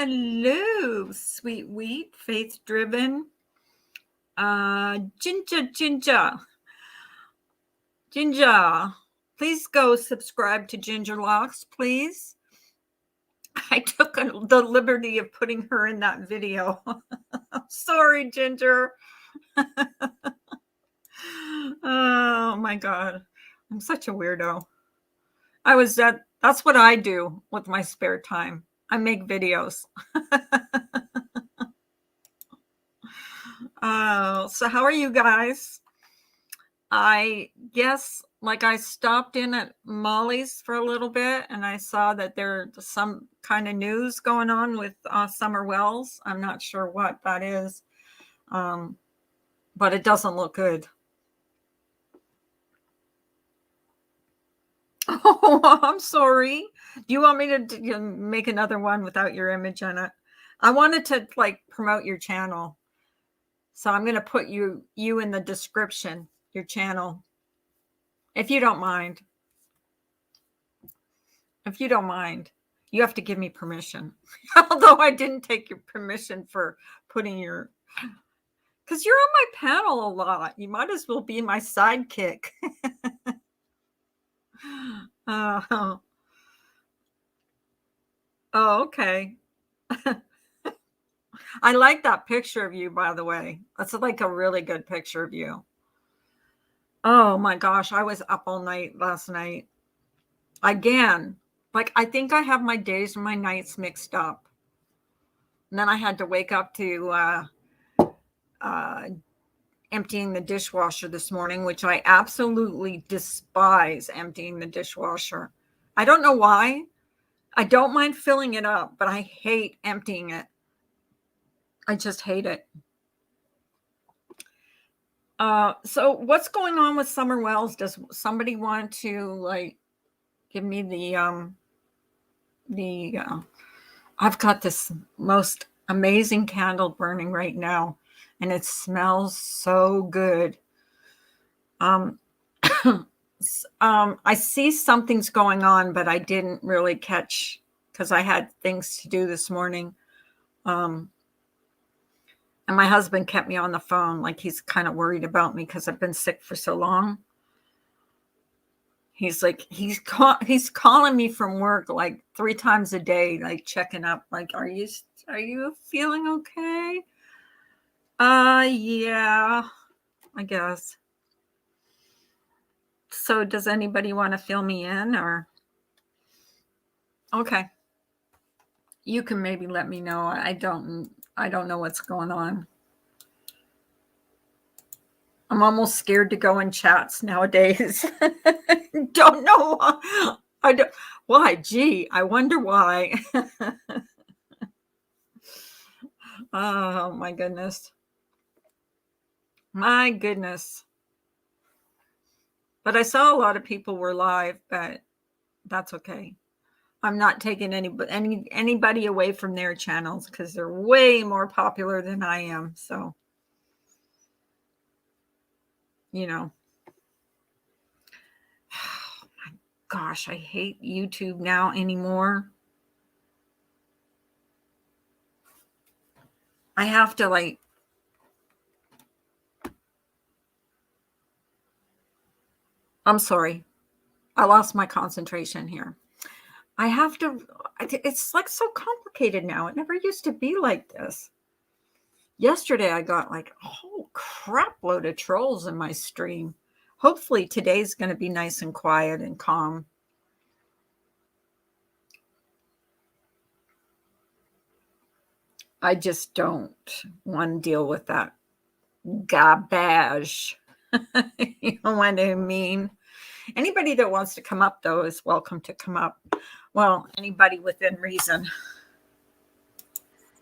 Hello, sweet wheat, faith driven. Ginger. Please go subscribe to Ginger Locks, please. I took the liberty of putting her in that video. Sorry, Ginger. Oh my God. I'm such a weirdo. That's what I do with my spare time. I make videos. So how are you guys? I guess I stopped in at Molly's for a little bit and I saw that there's some kind of news going on with Summer Wells. I'm not sure what that is, but it doesn't look good. Oh, I'm sorry. Do you want me to make another one without your image on it? I wanted to promote your channel. So I'm going to put you in the description, your channel. If you don't mind. If you don't mind, you have to give me permission. Although I didn't take your permission for putting because you're on my panel a lot. You might as well be my sidekick. Oh, okay. I like that picture of you, by the way. That's a really good picture of you. Oh my gosh, I was up all night last night. Again, I think I have my days and my nights mixed up. And then I had to wake up to emptying the dishwasher this morning, which I absolutely despise emptying the dishwasher. I don't know why. I don't mind filling it up, but I hate emptying it. I just hate it. So what's going on with Summer Wells? Does somebody want to give me I've got this most amazing candle burning right now and it smells so good. I see something's going on, but I didn't really catch because I had things to do this morning. And my husband kept me on the phone. He's kind of worried about me because I've been sick for so long. He's calling me from work 3 times a day, checking up. Are you feeling okay? Yeah, I guess. So does anybody want to fill me in or? Okay. You can maybe let me know. I don't know what's going on. I'm almost scared to go in chats nowadays. Don't know why. Why? Gee, I wonder why. Oh my goodness. My goodness. But I saw a lot of people were live, but that's okay. I'm not taking anybody away from their channels because they're way more popular than I am. So, oh my gosh, I hate YouTube now anymore. I have to I'm sorry. I lost my concentration here. I have to, it's so complicated now. It never used to be like this. Yesterday, I got a whole crap load of trolls in my stream. Hopefully today's going to be nice and quiet and calm. I just don't want to deal with that garbage. You know what I mean? Anybody that wants to come up, though, is welcome to come up. Well, anybody within reason.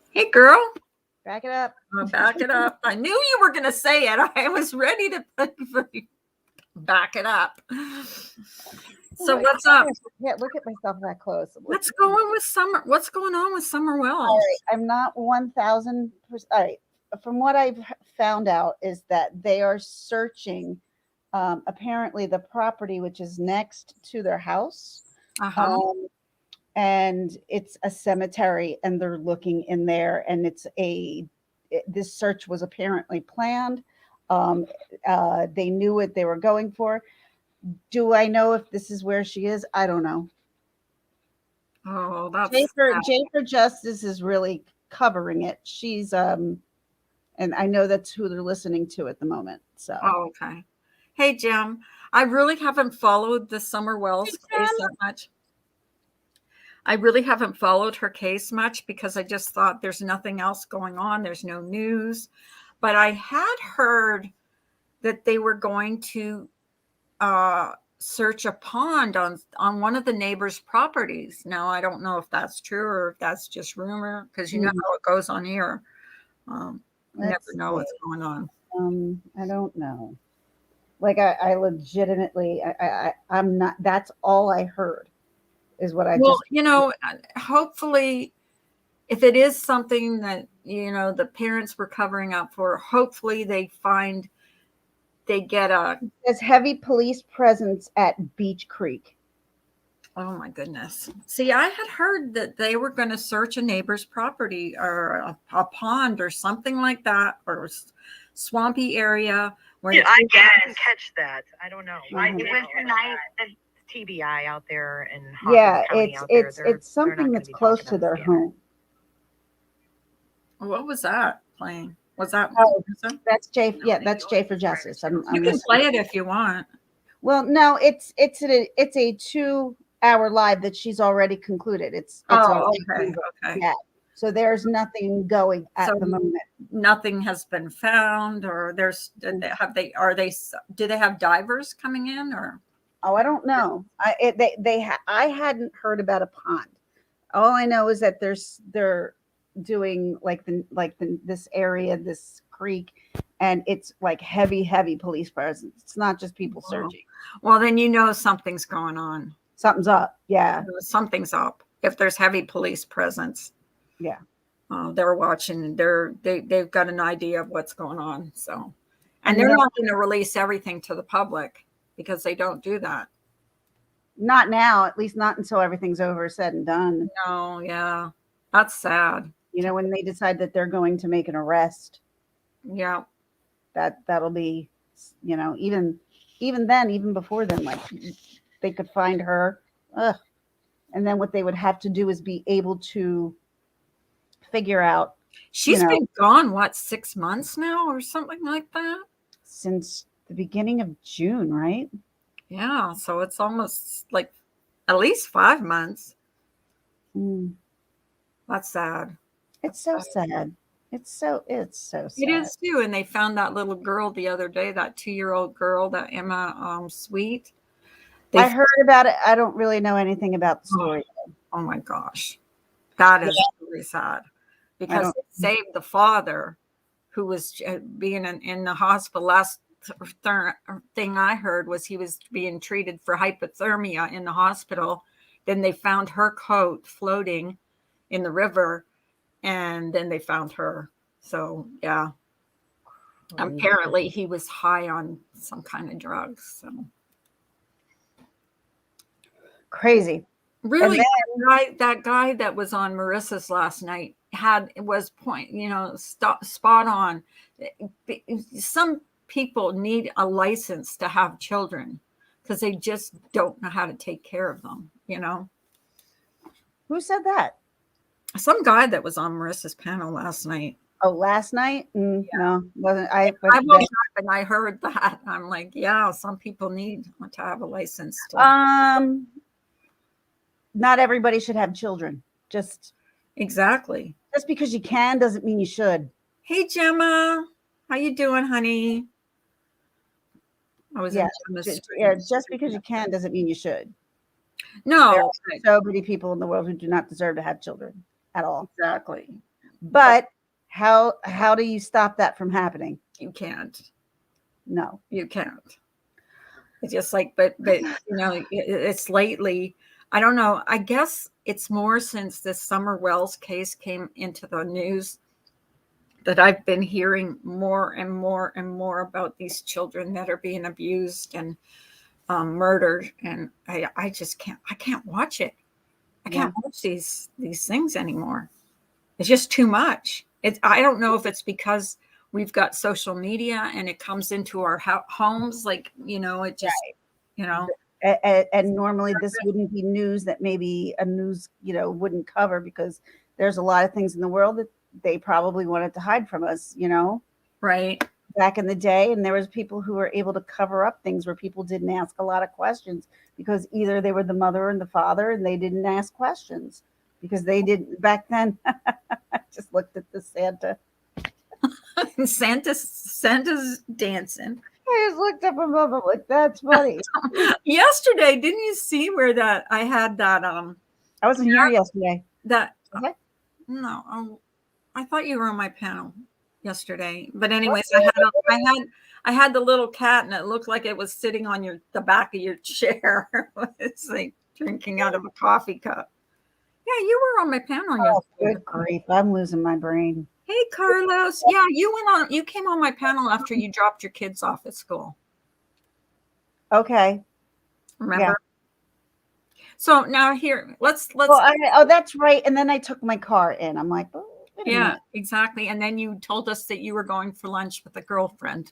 Hey, girl. Back it up. Back it up. I knew you were going to say it. I was ready to back it up. So what's up? Yeah, look at myself that close. What's going on with Summer Wells? All right, I'm not 1,000%. All right. From what I've found out is that they are searching apparently the property which is next to their house. and it's a cemetery, and they're looking in there, and this search was apparently planned. Um, they knew what they were going for. Do I know if this is where she is? I don't know. Oh, that's J sad. for Justice is really covering it. She's and I know that's who they're listening to at the moment. So Oh, okay. Hey, Jim, I really haven't followed the Summer Hey, Wells case Jim. that much. I really haven't followed her case much because I just thought there's nothing else going on. There's no news. But I had heard that they were going to search a pond on one of the neighbors' properties. Now, I don't know if that's true or if that's just rumor, because you know how it goes on here. You never Let's know see. what's going on. I don't know. Like I legitimately, I'm not. That's all I heard is what I Well, just. hopefully, if it is something that, the parents were covering up for, hopefully they get a, There's heavy police presence at Beach Creek. oh my goodness. See, I had heard that they were going to search a neighbor's property or a pond or something like that, or swampy area where Yeah, I didn't catch that. I don't know. Mhm. It was tonight. The TBI out there and Yeah, County it's out there. it's They're it's not something gonna that's be close talking to about their the scanner. home. what was that playing? Was that Oh, Melissa? that's J. Yeah, that's J for Justice. You I'm can listening. play it if you want. Well, no, it's a 2 hour live that she's already concluded. It's Oh, already okay, over. okay. Yeah. So there's nothing going at So the moment. nothing has been found, or do they have divers coming in, or? Oh, I don't know. I hadn't heard about a pond. All I know is that they're doing this area, this creek, and it's like heavy police presence. It's not just people Wow. searching. Well, then something's going on. Something's up. Yeah. Something's up if there's heavy police presence. Yeah. They're watching. They've got an idea of what's going on. So, and And they're then- not going to release everything to the public because they don't do that. Not now, at least not until everything's over, said and done. No, yeah, that's sad. When they decide that they're going to make an arrest, Yeah, that'll be, even then, even before then, like they could find her. Ugh. And then what they would have to do is be able to figure out, she's been gone 6 months now or something like that. since the beginning of June, right? Yeah, so it's almost like at least 5 months. Mm. That's sad. It's so sad. It's so sad. It is too. And they found that little girl the other day, that 2-year-old girl, that Emma Sweet. I heard about it. I don't really know anything about the story. Oh my gosh. That is really sad because it saved the father who was being in the hospital. Last thing I heard was he was being treated for hypothermia in the hospital. Then they found her coat floating in the river, and then they found her. So, yeah. Apparently he was high on some kind of drugs. So Crazy. really, that guy that was on Marissa's last night was spot on. Some people need a license to have children because they just don't know how to take care of them. Who said that? Some guy that was on Marissa's panel last night. Oh, last night? No, wasn't I? I woke up and I heard that. I'm like, yeah, some people need to have a license. Not everybody should have children. Exactly. Just because you can doesn't mean you should. Hey, Gemma, how you doing, honey? I was just because you can doesn't mean you should. No, there are so many people in the world who do not deserve to have children at all. Exactly. But how do you stop that from happening? You can't. No, you can't. It's just like, but it's lately. I don't know. I guess it's more since this Summer Wells case came into the news that I've been hearing more and more and more about these children that are being abused and murdered. And I just can't watch it. I can't watch these things anymore. It's just too much. I don't know if it's because we've got social media and it comes into our homes, like, it just, And normally this wouldn't be news that maybe a news, wouldn't cover, because there's a lot of things in the world that they probably wanted to hide from us, right. back in the day. And there was people who were able to cover up things where people didn't ask a lot of questions, because either they were the mother and the father and they didn't ask questions because they didn't back then. I just looked at the Santa. Santa's dancing. I just looked up above. I'm like, that's funny. Yesterday, didn't you see where I had that I wasn't here yesterday. Okay. No, I thought you were on my panel yesterday. But anyways, I had the little cat, and it looked like it was sitting on the back of your chair. It's like drinking out of a coffee cup. Yeah, you were on my panel yesterday. Good grief, I'm losing my brain. Hey, Carlos. Yeah, you came on my panel after you dropped your kids off at school. Okay. Remember? Yeah. So now here, let's. Well, that's right. And then I took my car in. I'm like, yeah, exactly. And then you told us that you were going for lunch with a girlfriend.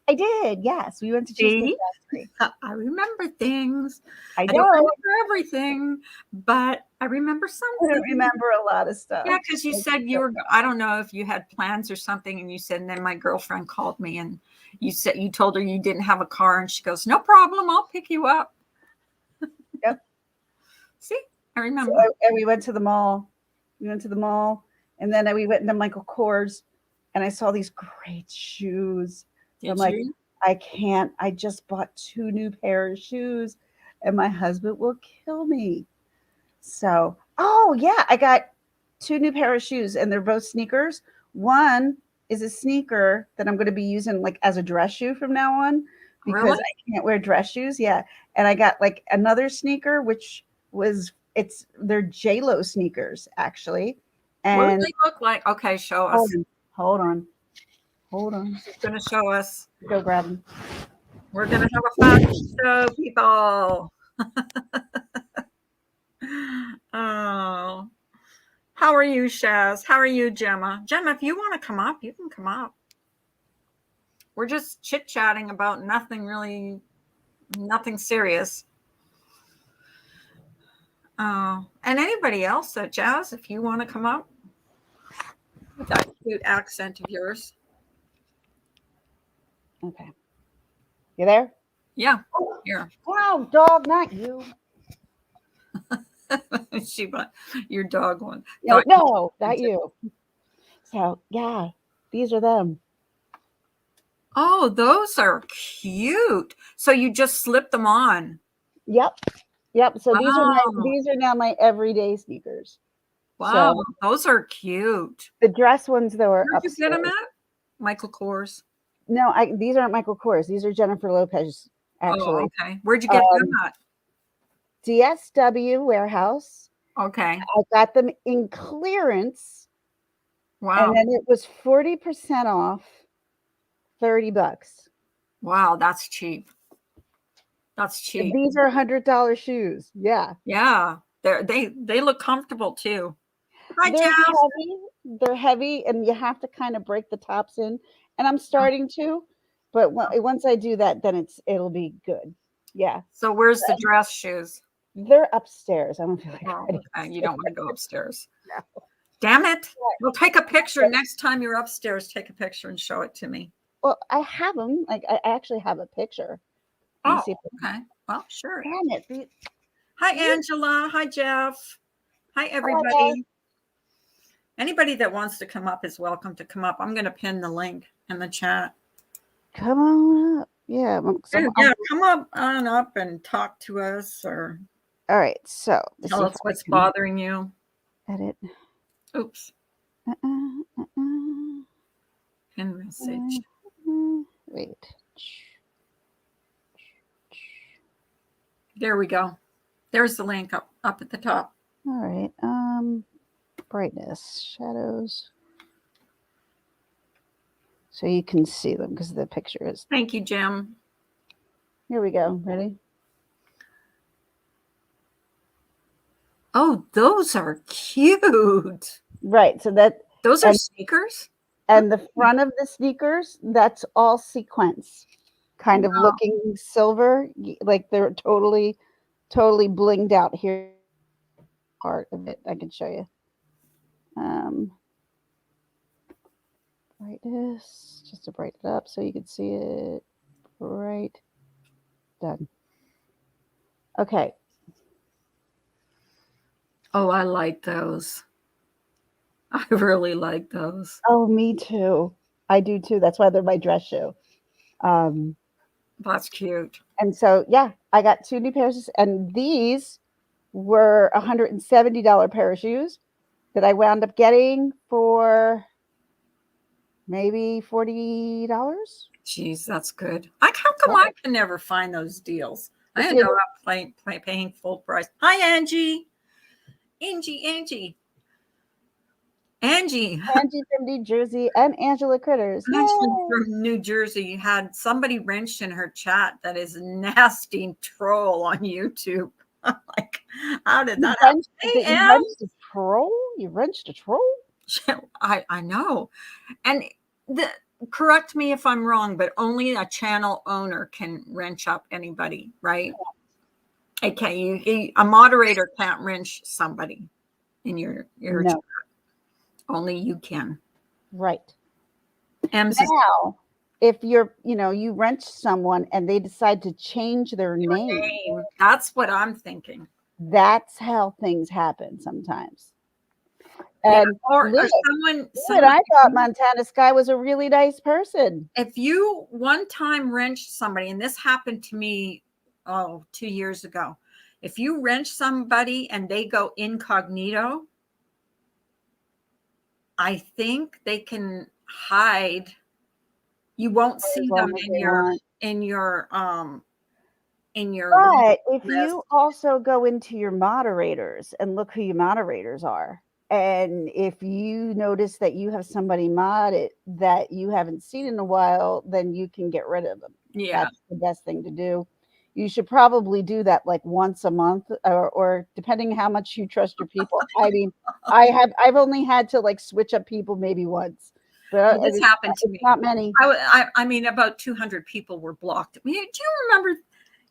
I did. Yes, we went to Cheesecake Factory. I remember things. I don't remember everything, but I remember something. I don't remember a lot of stuff. Yeah, because you said you were. I don't know if you had plans or something, and you said. And then my girlfriend called me, and you told her you didn't have a car, and she goes, "No problem, I'll pick you up." Yep. See, I remember. So, and we went to the mall. And then we went into Michael Kors, and I saw these great shoes. I'm like, I can't. I just bought 2 new pairs of shoes, and my husband will kill me. So, I got 2 new pair of shoes, and they're both sneakers. One is a sneaker that I'm going to be using like as a dress shoe from now on, because I can't wear dress shoes. Yeah, and I got like another sneaker, which they're J-Lo sneakers actually. And what do they look like? Okay, show us. Hold on. She's going to show us. Go grab them. We're going to have a fashion show, people. Oh. How are you, Shaz? How are you, Gemma? Gemma, if you want to come up, you can come up. We're just chit-chatting about nothing serious. And anybody else, Jazz, if you want to come up with that cute accent of yours. Okay. You there? Yeah. Here. Wow, dog, not you. Your dog one. No, not you. So, yeah, these are them. Oh, those are cute. So you just slip them on. Yep. So these are now my everyday sneakers. Wow, so, those are cute. The dress ones though are upstairs. Where'd you get them at? Michael Kors. No, these aren't Michael Kors. These are Jennifer Lopez, actually. Oh, okay. Where'd you get them at? DSW warehouse. Okay. I got them in clearance. Wow. And then it was 40% off, $30. Wow, that's cheap. That's cheap. These are $100 shoes. Yeah. Yeah. They look comfortable too. Hi, Jeff. They're heavy, and you have to kind of break the tops in. And I'm starting to, but once I do that, then it'll be good. Yeah. So where's the dress shoes? They're upstairs. I don't feel like you don't want to go upstairs. No. Damn it. We'll take a picture next time you're upstairs. Take a picture and show it to me. Well, I have them. Like I actually have a picture. Okay. Well, sure. Damn it. Hi, Angela. Hi, Jeff. Hi, everybody. Hello. Anybody that wants to come up is welcome to come up. I'm going to pin the link in the chat. Come on up. Yeah. Come on up and talk to us, or all right. So tell us what's bothering you. Edit. Oops. Pin message. Wait. There we go. There's the link up at the top. All right. Brightness, shadows. So you can see them because the picture is. Thank you, Jim. Here we go. Ready? Oh, those are cute. Right. So that Those are and sneakers? and the front of the sneakers, that's all sequins, kind of Wow. looking silver, like they're totally blinged out. Here, part of it, I can show you. Um, brightness, just to brighten it up so you can see it. Right, done. Okay. Oh, I like those. I really like those. Oh, me too. I do too. That's why they're my dress shoe. Um, That's cute. and so yeah, I got 2 new pairs, and these were $170 pair of shoes that I wound up getting for maybe $40. Jeez, that's good. How come Yeah, I can never find those deals? I if ended you up paying full price. Hi, Angie. Angie. Angie. Angie from New Jersey and Angela Critters. Ashley Yay! from New Jersey had somebody wrenched in her chat that is a nasty troll on YouTube. I'm like, how did that happen? Hey, You wrenched a troll? You wrenched a troll? I know. And the correct me if I'm wrong, but only a channel owner can wrench up anybody, right? Okay, a moderator can't wrench somebody in your chat. No, Only you can. right. M's is Now, if you wrench someone and they decide to change their your name, name. That's what I'm thinking. that's how things happen sometimes. Yeah, And or look, someone, and I thought Montana Sky was a really nice person. if you one time wrenched somebody, and this happened to me 2 years ago, if you wrench somebody and they go incognito, I think they can hide. You won't As see long them as they want. in your But if list. you also go into your moderators and look who your moderators are, and if you notice that you have somebody modded that you haven't seen in a while, then you can get rid of them. Yeah. That's the best thing to do. You should probably do that like once a month, or depending how much you trust your people. I mean, I've only had to like switch up people maybe once, but Well, this happened to it's me. not many. I mean, about 200 people were blocked. Do you remember?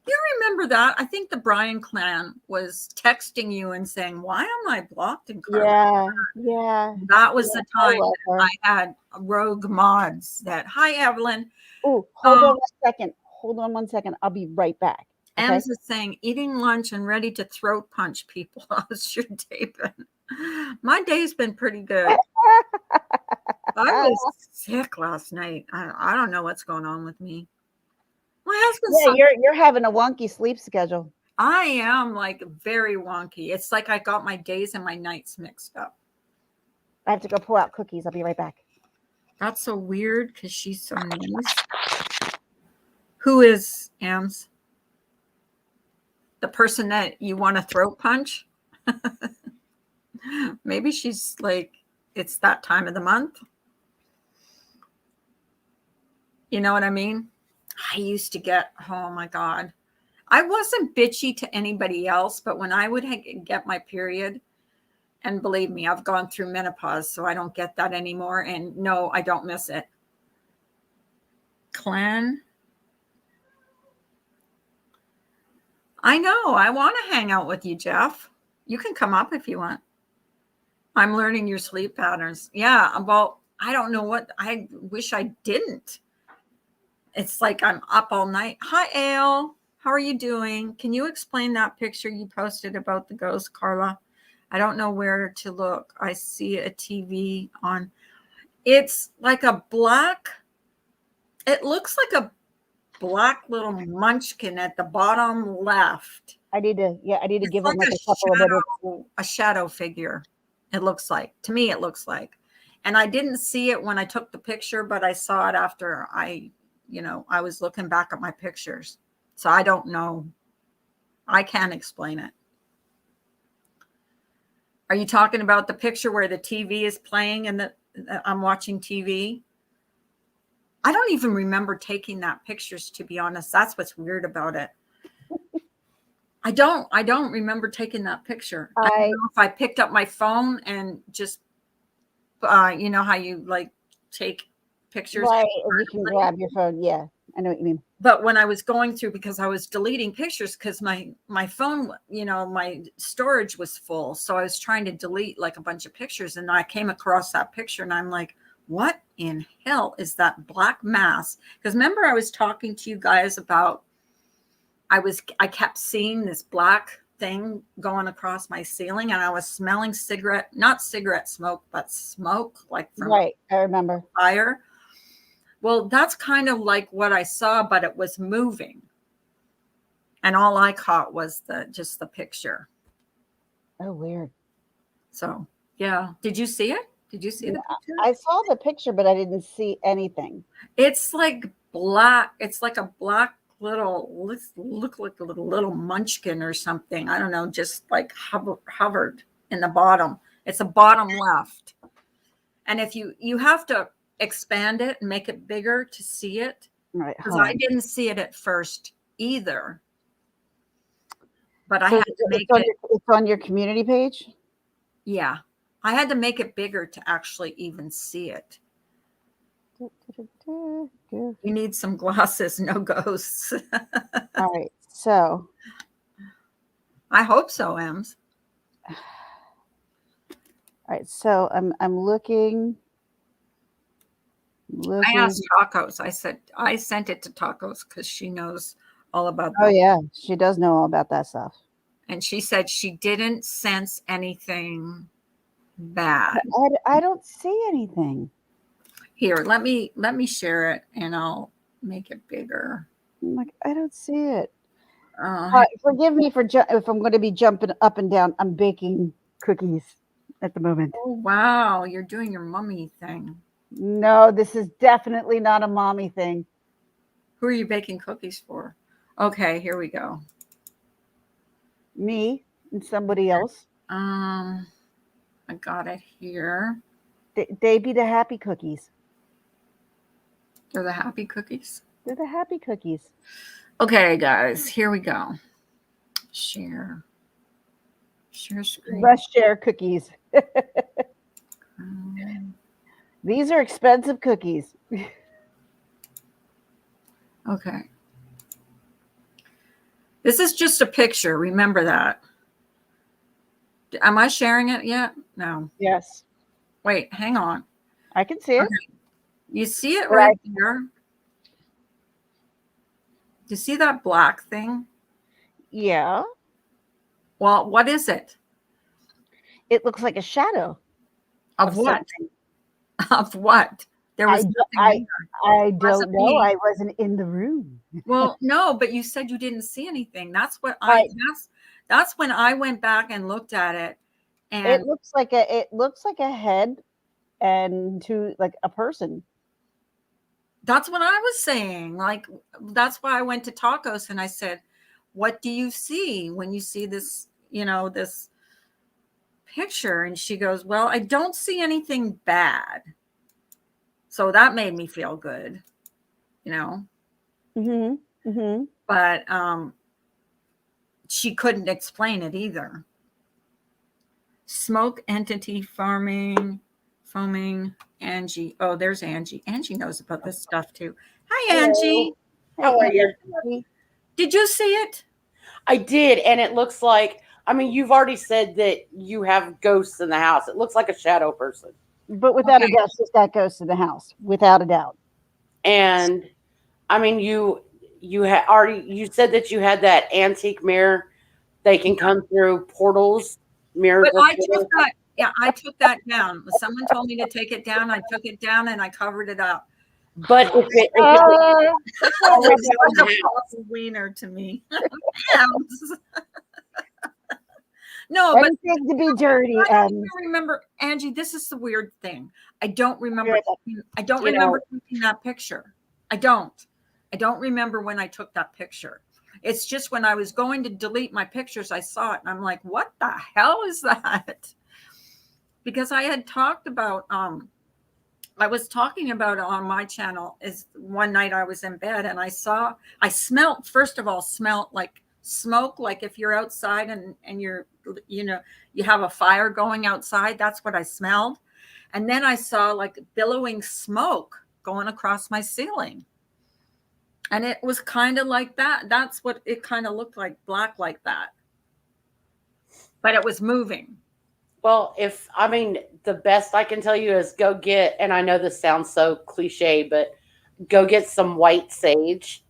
You remember that? I think the Bryan clan was texting you and saying, "Why am I blocked in Carla?" Yeah. That was the I time love her. I had rogue mods that, "Hi, Evelyn." Oh, hold on 1 second. Hold on 1 second. I'll be right back. Okay. Ems is saying, eating lunch and ready to throat punch people. How's your day been? My day's been pretty good. I was sick last night. I don't know what's going on with me. My husband's Yeah, you're having a wonky sleep schedule. I am like very wonky. It's like I got my days and my nights mixed up. I have to go pull out cookies. I'll be right back. That's so weird because she's so nice. Who is Ams? The person that you want to throat punch? Maybe she's like, it's that time of the month. You know what I mean? I used to get, oh my God. I wasn't bitchy to anybody else, but when I would get my period, and believe me, I've gone through menopause, so I don't get that anymore. And no, I don't miss it. Clan. I know. I want to hang out with you, Jeff. You can come up if you want. I'm learning your sleep patterns. Yeah. Well, I don't know what I wish I didn't. It's like I'm up all night. Hi, Ale. How are you doing? Can you explain that picture you posted about the ghost, Carla? I don't know where to look. I see a TV on. It's like a black, it looks like a black little munchkin at the bottom left. I need to It's give like them like a couple of little. a shadow figure. It looks like, to me, it looks like. And I didn't see it when I took the picture, but I saw it after I was looking back at my pictures. So I don't know. I can't explain it. Are you talking about the picture where the TV is playing and I'm watching TV? I don't even remember taking that pictures, to be honest. That's what's weird about it. I don't remember taking that picture. I don't know if I picked up my phone and just, you know how you like take pictures. Right, and you can grab your phone. Yeah, I know what you mean. But when I was going through, because I was deleting pictures, because my phone, you know, my storage was full, so I was trying to delete like a bunch of pictures, and I came across that picture, and I'm like, what in hell is that black mass? Because remember, I was talking to you guys about I kept seeing this black thing going across my ceiling, and I was smelling not cigarette smoke, but smoke like from Right, I remember. fire. Well, that's kind of like what I saw, but it was moving. And all I caught was just the picture. Oh, weird. So, yeah. Did you see it? Did you see the picture? I saw the picture, but I didn't see anything. It's like black. It's like a black little, look like a little munchkin or something. I don't know, just like hovered in the bottom. It's a bottom left. And if you have to expand it and make it bigger to see it, Right, because I didn't see it at first either. But I so had to make it's on your community page? yeah, I had to make it bigger to actually even see it. You need some glasses, no ghosts. All right, so I hope so, Ems. all right, so I'm looking. I asked Tacos. I sent it to Tacos because she knows all about that. Oh yeah, she does know all about that stuff. And she said she didn't sense anything bad. I don't see anything. Here, let me share it and I'll make it bigger. I'm like, I don't see it. Forgive me if I'm going to be jumping up and down. I'm baking cookies at the moment. Oh wow, you're doing your mummy thing. No, this is definitely not a mommy thing. Who are you baking cookies for? Okay, here we go. Me and somebody else. I got it here. They be the happy cookies. They're the happy cookies. They're the happy cookies. Okay, guys, here we go. Share screen. Let's share cookies. These are expensive cookies. Okay. This is just a picture. Remember that. Am I sharing it yet? No. Yes. Wait, hang on. I can see it. Okay. You see it right there? Do you see that black thing? Yeah. Well, what is it? It looks like a shadow. Of what? Of what? There was nothing I don't know. I wasn't in the room. Well, no, but you said you didn't see anything. That's what that's when I went back and looked at it. And it looks like a head and like a person. That's what I was saying. Like, that's why I went to Tacos and I said, what do you see when you see this, this picture? And she goes, well, I don't see anything bad. So that made me feel good, Mm-hmm. Mm-hmm. But she couldn't explain it either. Smoke entity foaming, Angie. Oh, there's Angie. Angie knows about this stuff too. Hi, Angie. How are you? Did you see it? I did, and it looks like, you've already said that you have ghosts in the house. It looks like a shadow person. But without a doubt, she's got ghosts in the house, without a doubt. And you said that you had that antique mirror. They can come through portals, mirrors. But I took that. Yeah, I took that down. Someone told me to take it down. I took it down and I covered it up. But if it was a wiener to me. No, but anything to be dirty. I don't remember, Angie. This is the weird thing. I don't remember. I don't remember taking that picture. I don't remember when I took that picture. It's just when I was going to delete my pictures, I saw it and I'm like, what the hell is that? Because I had talked about, I was talking about it on my channel is one night I was in bed and I smelled like smoke, like if you're outside and you're, you have a fire going outside. That's what I smelled. And then I saw like billowing smoke going across my ceiling. And it was kind of like that. That's what it kind of looked like, black like that. But it was moving. Well, the best I can tell you is go get, and I know this sounds so cliche, but go get some white sage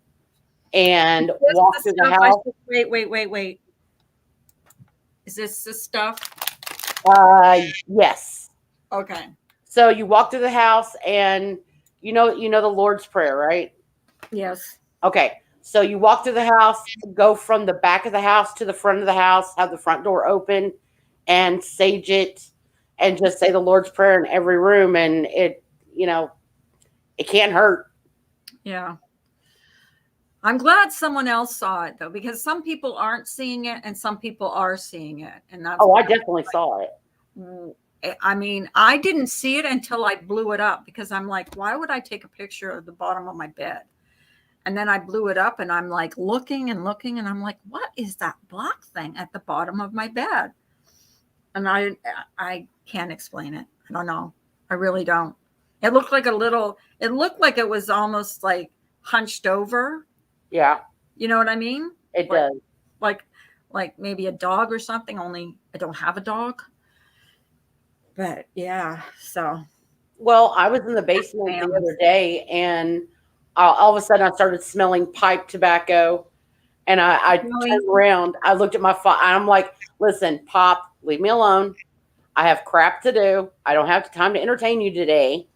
and walk through the house. Wait. Is this the stuff? Yes. Okay. So you walk through the house, and you know the Lord's Prayer, right? Yes. Okay. So you walk through the house, go from the back of the house to the front of the house, have the front door open, and sage it, and just say the Lord's Prayer in every room, and it can't hurt. Yeah. I'm glad someone else saw it though, because some people aren't seeing it and some people are seeing it. And that's I definitely saw it. I mean, I didn't see it until I blew it up, because I'm like, why would I take a picture of the bottom of my bed? And then I blew it up and I'm like looking and I'm like, what is that black thing at the bottom of my bed? And I can't explain it. I don't know. I really don't. It looked like it was almost like hunched over. Yeah. You know what I mean? It does. Like maybe a dog or something, only I don't have a dog. But yeah, so. Well, I was in the basement the other day, and all of a sudden I started smelling pipe tobacco, and I Really? turned around. I looked at my phone. I'm like, listen, Pop, leave me alone. I have crap to do. I don't have time to entertain you today.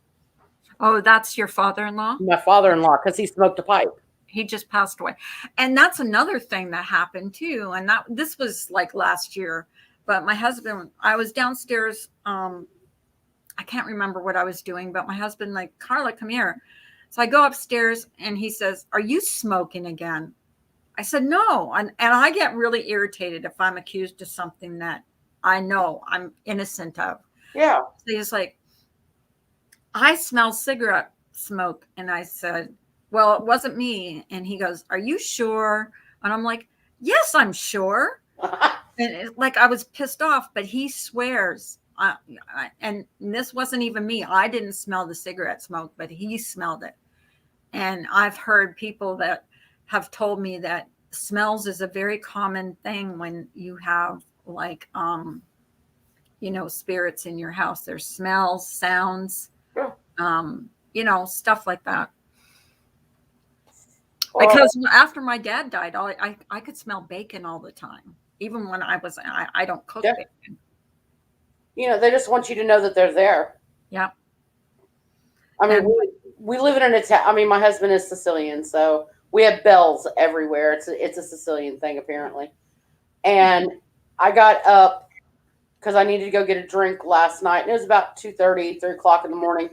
Oh, that's your father-in-law? My father-in-law, because he smoked a pipe. He just passed away. And that's another thing that happened too. And this was like last year, but my husband, I was downstairs. I can't remember what I was doing, but my husband like, Carla, come here. So I go upstairs and he says, are you smoking again? I said, no. And I get really irritated if I'm accused of something that I know I'm innocent of. Yeah. So he's like, I smell cigarette smoke. And I said, well, it wasn't me. And he goes, are you sure? And I'm like, yes, I'm sure. And like I was pissed off, but he swears. And this wasn't even me. I didn't smell the cigarette smoke, but he smelled it. And I've heard people that have told me that smells is a very common thing when you have like, spirits in your house. There's smells, sounds, stuff like that. Because after my dad died, I could smell bacon all the time, even when I don't cook bacon. They just want you to know that they're there. Yeah. I mean, we live in my husband is Sicilian, so we have bells everywhere. It's a Sicilian thing, apparently. And I got up because I needed to go get a drink last night. And it was about 2:30, 3 o'clock in the morning.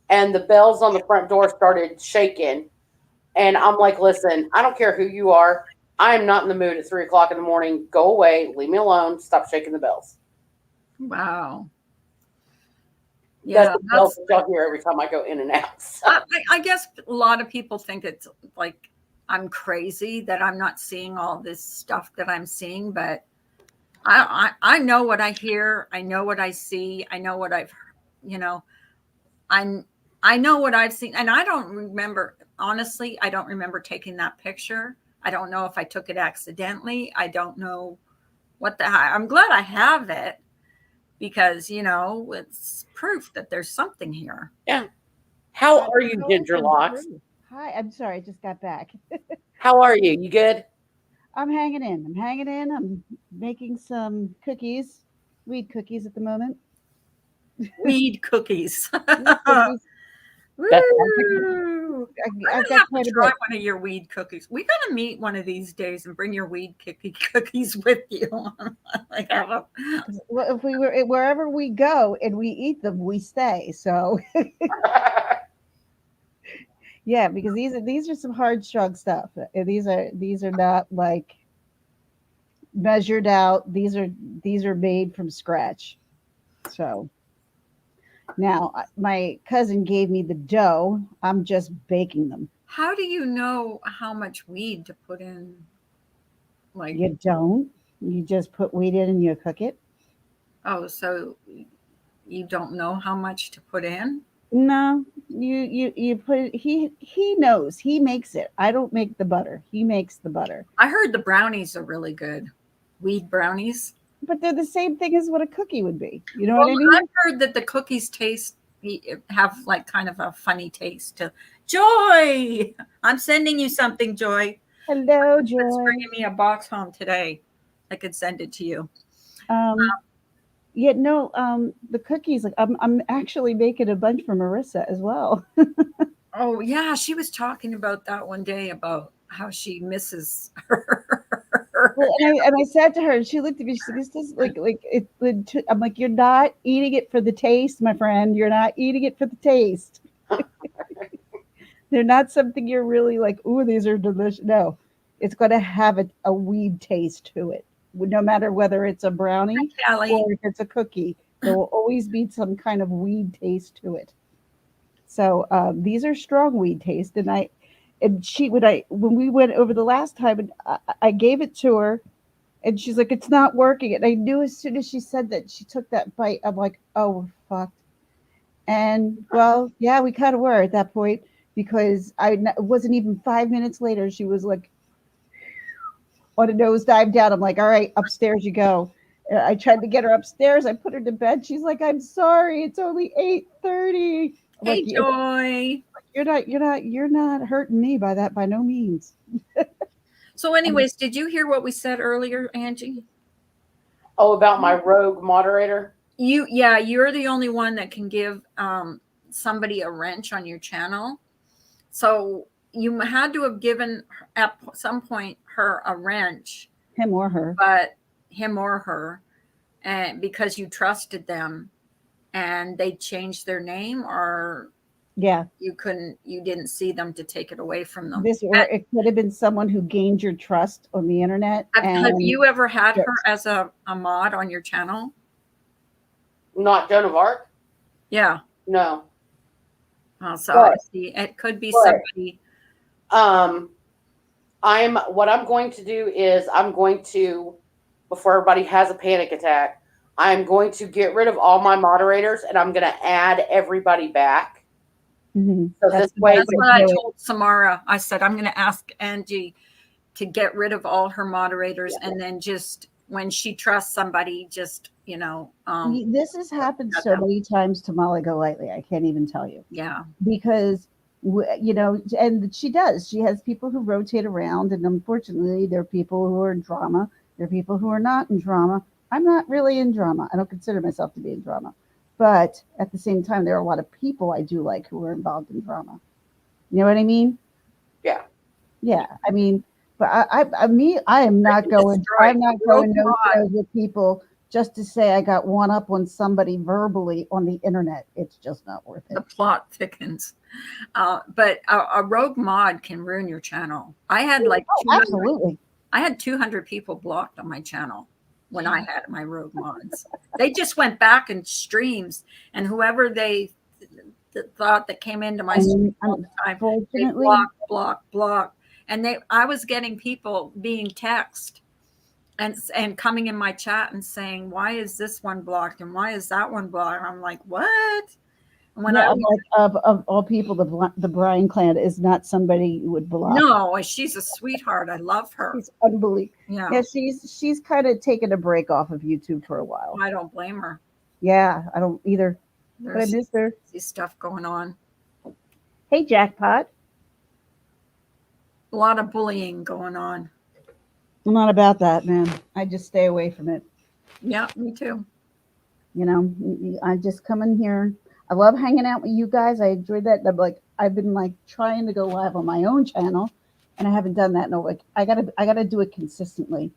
And the bells on the front door started shaking. And I'm like, listen, I don't care who you are. I am not in the mood at 3 o'clock in the morning. Go away. Leave me alone. Stop shaking the bells. Wow. Yeah, that's the bells that y'all hear every time I go in and out. So. I guess a lot of people think it's like I'm crazy that I'm not seeing all this stuff that I'm seeing, but I know what I hear. I know what I see. I know what I've, I know what I've seen, and I don't remember. Honestly, I don't remember taking that picture. I don't know if I took it accidentally. I don't know I'm glad I have it. Because, it's proof that there's something here. Yeah. How are you, Ginger Locks? Hi, I'm sorry. I just got back. How are you? You good? I'm hanging in. I'm making some cookies, weed cookies at the moment. Weed cookies. Woo! I've got quite a bit. Try one of your weed cookies. We got to meet one of these days and bring your weed cookies with you. Well, if we were wherever we go and we eat them, we stay. So yeah, because these are some hard strung stuff. These are not like measured out. These are made from scratch. So. Now, my cousin gave me the dough. I'm just baking them. How do you know how much weed to put in? Like, You don't. You just put wheat in and you cook it. oh, so you don't know how much to put in? No, you put it, he knows. He makes it. I don't make the butter. He makes the butter. I heard the brownies are really good. Wheat brownies. But they're the same thing as what a cookie would be. You know Well, what I mean? I've heard that the cookies have like kind of a funny taste to Joy. I'm sending you something, Joy. Hello, It's Joy. bringing me a box home today. I could send it to you. Um, yeah, no, the cookies, like I'm actually making a bunch for Marissa as well. Oh yeah, she was talking about that one day about how she misses her. Well, and I said to her, and she looked at me. She said, "This is like it." I'm like, "You're not eating it for the taste, my friend. You're not eating it for the taste. They're not something you're really like. Ooh, these are delicious. No, it's going to have a weed taste to it. No matter whether it's a brownie Kelly. or if it's a cookie, there will always be some kind of weed taste to it. So these are strong weed taste, and she when we went over the last time, and I gave it to her, and she's like, "It's not working." And I knew as soon as she said that, she took that bite. I'm like, "Oh, we're fucked." And well, yeah, we kind of were at that point because it wasn't even 5 minutes later. She was like on a nosedive down. I'm like, "All right, upstairs you go." I tried to get her upstairs. I put her to bed. She's like, "I'm sorry, it's only 8:30." I'm Hey, like, Joy. you're not hurting me by that by no means. So, anyways, did you hear what we said earlier, Angie? Oh, about my rogue moderator? You're the only one that can give somebody a wrench on your channel. So you had to have given at some point her a wrench, Him or her. but him or her, and because you trusted them, and they changed their name, or Yeah. you didn't see them to take it away from them. This or it could have been someone who gained your trust on the internet. Have you ever had Yes. her as a mod on your channel? Not Joan of Arc? Yeah. No. So But- see, it could be but- somebody. What I'm going to do is I'm going to, before everybody has a panic attack, I'm going to get rid of all my moderators and I'm going to add everybody back. Mhm. So That's this way, That's way what to I do it. told Samara. I said, I'm going to ask Angie to get rid of all her moderators, and then just when she trusts somebody, just, This has happened got so them. many times to Molly Golightly. I can't even tell you Yeah. because and she does. She has people who rotate around, and unfortunately, there are people who are in drama. There are people who are not in drama. I'm not really in drama. I don't consider myself to be in drama, but at the same time, there are a lot of people I do like who are involved in drama. You know what I mean? Yeah. Yeah. I mean, but I am not going. I'm not going no shows with people just to say I got one up on somebody verbally on the internet. It's just not worth it. The plot thickens. But a rogue mod can ruin your channel. I had like Absolutely. I had 200 people blocked on my channel when I had my rogue mods. They just went back in streams, and whoever they thought that came into my stream all the time, they Unfortunately, block. And I was getting people being text and coming in my chat and saying, why is this one blocked and why is that one blocked? I'm like, what? And when I'm like, of all people, the Bryan clan is not somebody you would block. No, she's a sweetheart. I love her. She's unbelievable. Yeah. Yeah, she's kind of taken a break off of YouTube for a while. I don't blame her. Yeah, I don't either. But I There's miss her. this stuff going on. Hey, Jackpot. A lot of bullying going on. I'm not about that, man. I just stay away from it. Yeah, me too. You know, I just come in here. I love hanging out with you guys. I enjoyed that. I've been like trying to go live on my own channel, and I haven't done that. No, like I gotta do it consistently.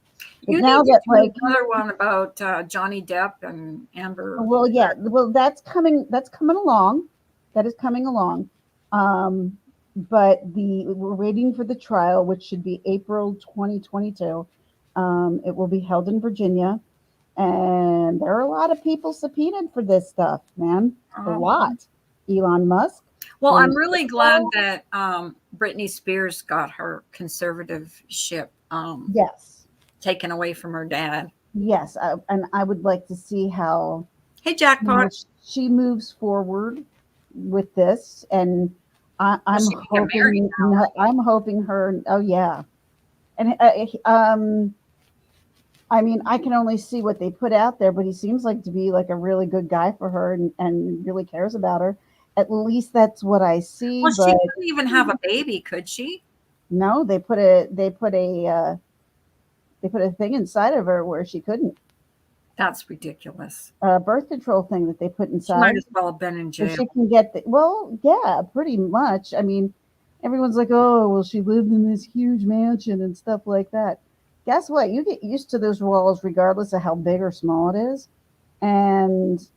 But You now need that to do like another one about Johnny Depp and Amber. well, yeah, well that's coming along. That is coming along. But we're waiting for the trial, which should be April 2022. It will be held in Virginia. And there are a lot of people subpoenaed for this stuff, man. A lot. Elon Musk. Well, I'm really glad that Britney Spears got her conservatorship Yes. taken away from her dad. Yes, and I would like to see how Hey, Jackpot. she moves forward with this, and I'm she can get married hoping, now, I'm hoping her. Oh yeah, and I mean, I can only see what they put out there, but he seems like to be like a really good guy for her, and really cares about her. At least that's what I see. Well, she But couldn't even have a baby, could she? no, they put a thing inside of her where she couldn't. That's ridiculous. A birth control thing that they put She inside. might as well have been in So jail. she can get well, yeah, pretty much. I mean, everyone's like, oh, well, she lived in this huge mansion and stuff like that. Guess what? You get used to those walls regardless of how big or small it is. And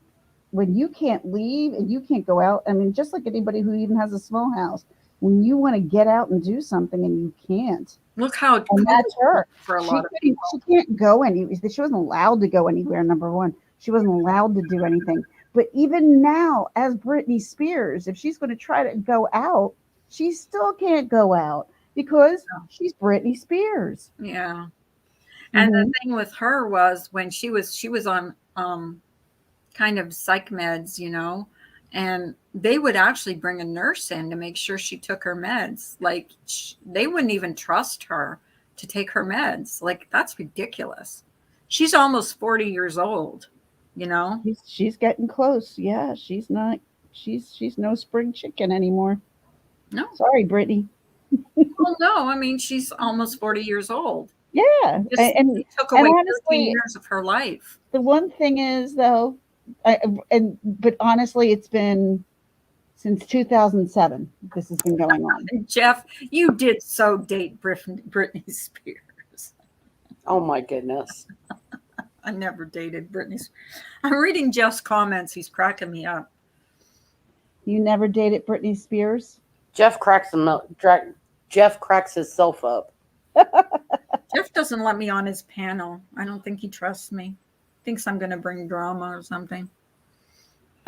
when you can't leave and you can't go out, I mean, just like anybody who even has a small house, when you want to get out and do something and you can't, Look how and that's her. for a lot of people. She can't go anywhere. She wasn't allowed to go anywhere. Number one, she wasn't allowed to do anything. But even now, as Britney Spears, if she's going to try to go out, she still can't go out because she's Britney Spears. Yeah. And Mhm. the thing with her was when she was on kind of psych meds, you know, and they would actually bring a nurse in to make sure she took her meds. Like they wouldn't even trust her to take her meds. Like that's ridiculous. She's almost 40 years old, you know. She's getting close. Yeah, she's not. She's no spring chicken anymore. No. Sorry, Brittany. Well, no, I mean she's almost 40 years old. Yeah, and it took away honestly, 13 years of her life. The one thing is though, but honestly, it's been since 2007. This has been going on. Jeff, you did so date Britney Spears. Oh my goodness. I never dated Britney. I'm reading Jeff's comments. He's cracking me up. You never dated Britney Spears? Jeff cracks himself up. Jeff doesn't let me on his panel. I don't think he trusts me. Thinks I'm going to bring drama or something.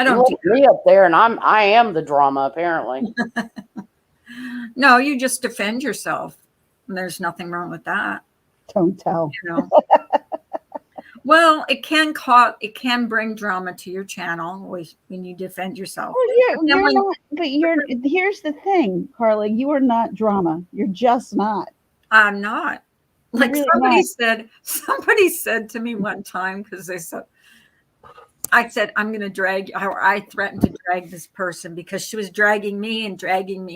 I don't do me up there, and I am the drama apparently. No, you just defend yourself. And there's nothing wrong with that. Don't tell. You know. Well, it can bring drama to your channel when you defend yourself. Well, here's the thing, Carla. You are not drama. You're just not. I'm not. Like really somebody said to me one time, because they said, I said, I'm going to drag, or I threatened to drag this person because she was dragging me.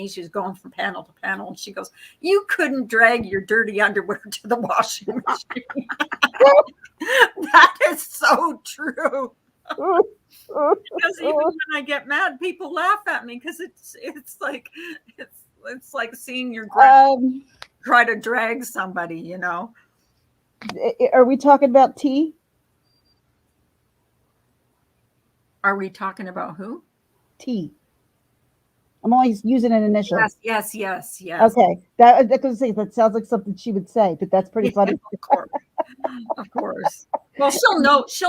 She was going from panel to panel. And she goes, you couldn't drag your dirty underwear to the washing machine. That is so true. Because even when I get mad, people laugh at me because it's like seeing your grandma try to drag somebody, you know. Are we talking about tea? Are we talking about who? T. I'm always using an initial. Yes. Okay, that sounds like something she would say, but that's pretty funny. Of course. Well, she'll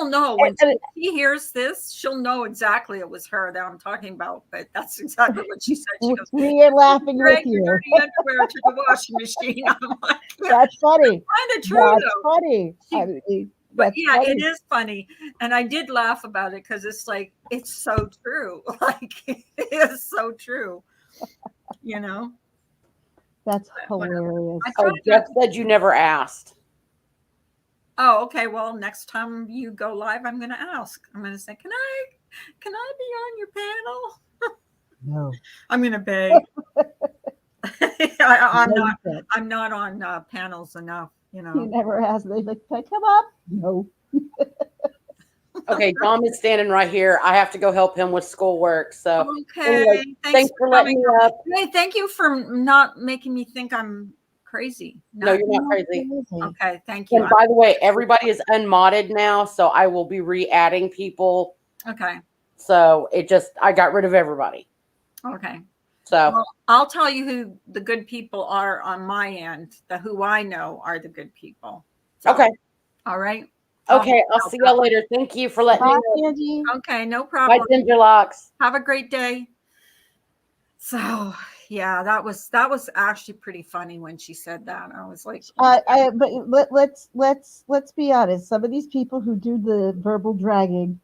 know when she hears this. She'll know exactly it was her that I'm talking about. But that's exactly what she said. She goes, "We are laughing with you." Dirty underwear to the washing machine. I'm like, that's funny. Kind of true. That's funny. But yeah, funny. It is funny. And I did laugh about it because it's like, it's so true. Like, it is so true. You know? That's hilarious. Oh, Jeff said you never asked. Oh, okay. Well, next time you go live, I'm going to ask. I'm going to say, can I be on your panel? No. I'm going to beg. I'm not on panels enough. You know, you never asked. They like, can I come up? No. Okay, Dom is standing right here. I have to go help him with schoolwork. So, okay. Anyway, thanks for letting me up. Hey, thank you for not making me think I'm crazy. No, you're not crazy. Okay, thank you. And by the way, everybody is unmodded now, so I will be re-adding people. Okay. So I got rid of everybody. Okay. So well, I'll tell you who the good people are on my end. Who I know are the good people. So, okay. All right. Okay, I'll see y'all later. Thank you for letting me know. Okay, no problem. Bye, Ginger Locks. Have a great day. So, Yeah, that was actually pretty funny when she said that. I was like, But let's be honest. Some of these people who do the verbal dragging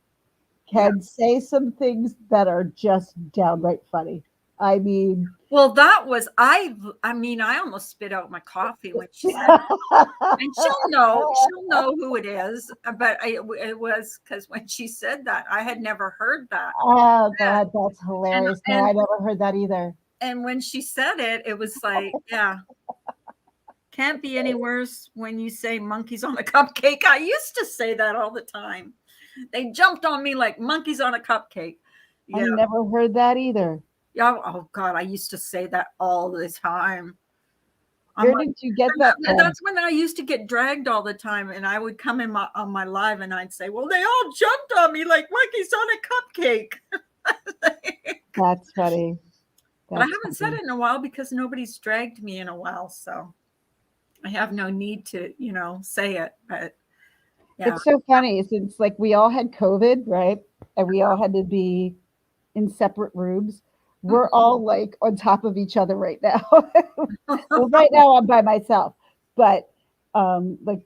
yeah. can say some things that are just downright funny. I mean, Well, that was I mean, I almost spit out my coffee when she said, and she'll know who it is, but it was because when she said that, I had never heard that. oh Yeah. God, that's And hilarious. No, I and never heard that either. and when she said it, it was like, yeah, can't be any worse when you say monkeys on a cupcake. I used to say that all the time. They jumped on me like monkeys on a cupcake. I Yeah. never heard that either. Yeah. Oh God, I used to say that all the time. I'm Where like, did you get that from? that's when I used to get dragged all the time, and I would come in on my live, and I'd say, "Well, they all jumped on me like monkeys on a cupcake." That's funny. But I That's haven't said funny. it in a while because nobody's dragged me in a while, so I have no need to, say it. But yeah, It's so funny since like we all had COVID, right? And we all had to be in separate rooms. We're all like on top of each other right now. Well, right now I'm by myself, but like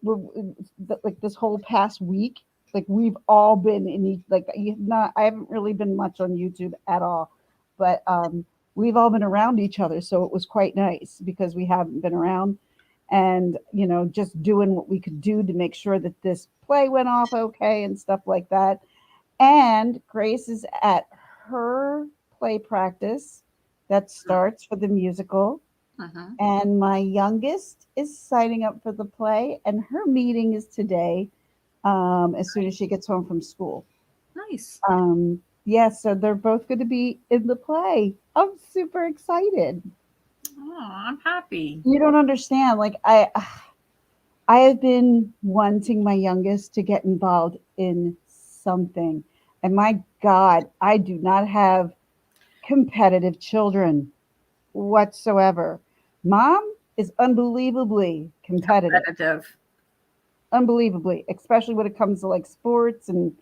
like this whole past week, like we've all been in like you've not. I haven't really been much on YouTube at all, but we've all been around each other, so it was quite nice because we haven't been around, and just doing what we could do to make sure that this play went off okay and stuff like that. And Grace is at her play practice that starts for the musical. uh-huh. And my youngest is signing up for the play, and her meeting is today, as soon as she gets home from school. Nice. Yeah, so they're both going to be in the play. I'm super excited. Oh, I'm happy. You don't understand. Like I have been wanting my youngest to get involved in something. And my God, I do not have competitive children whatsoever. Mom is unbelievably competitive, Competitive. unbelievably, especially when it comes to like sports and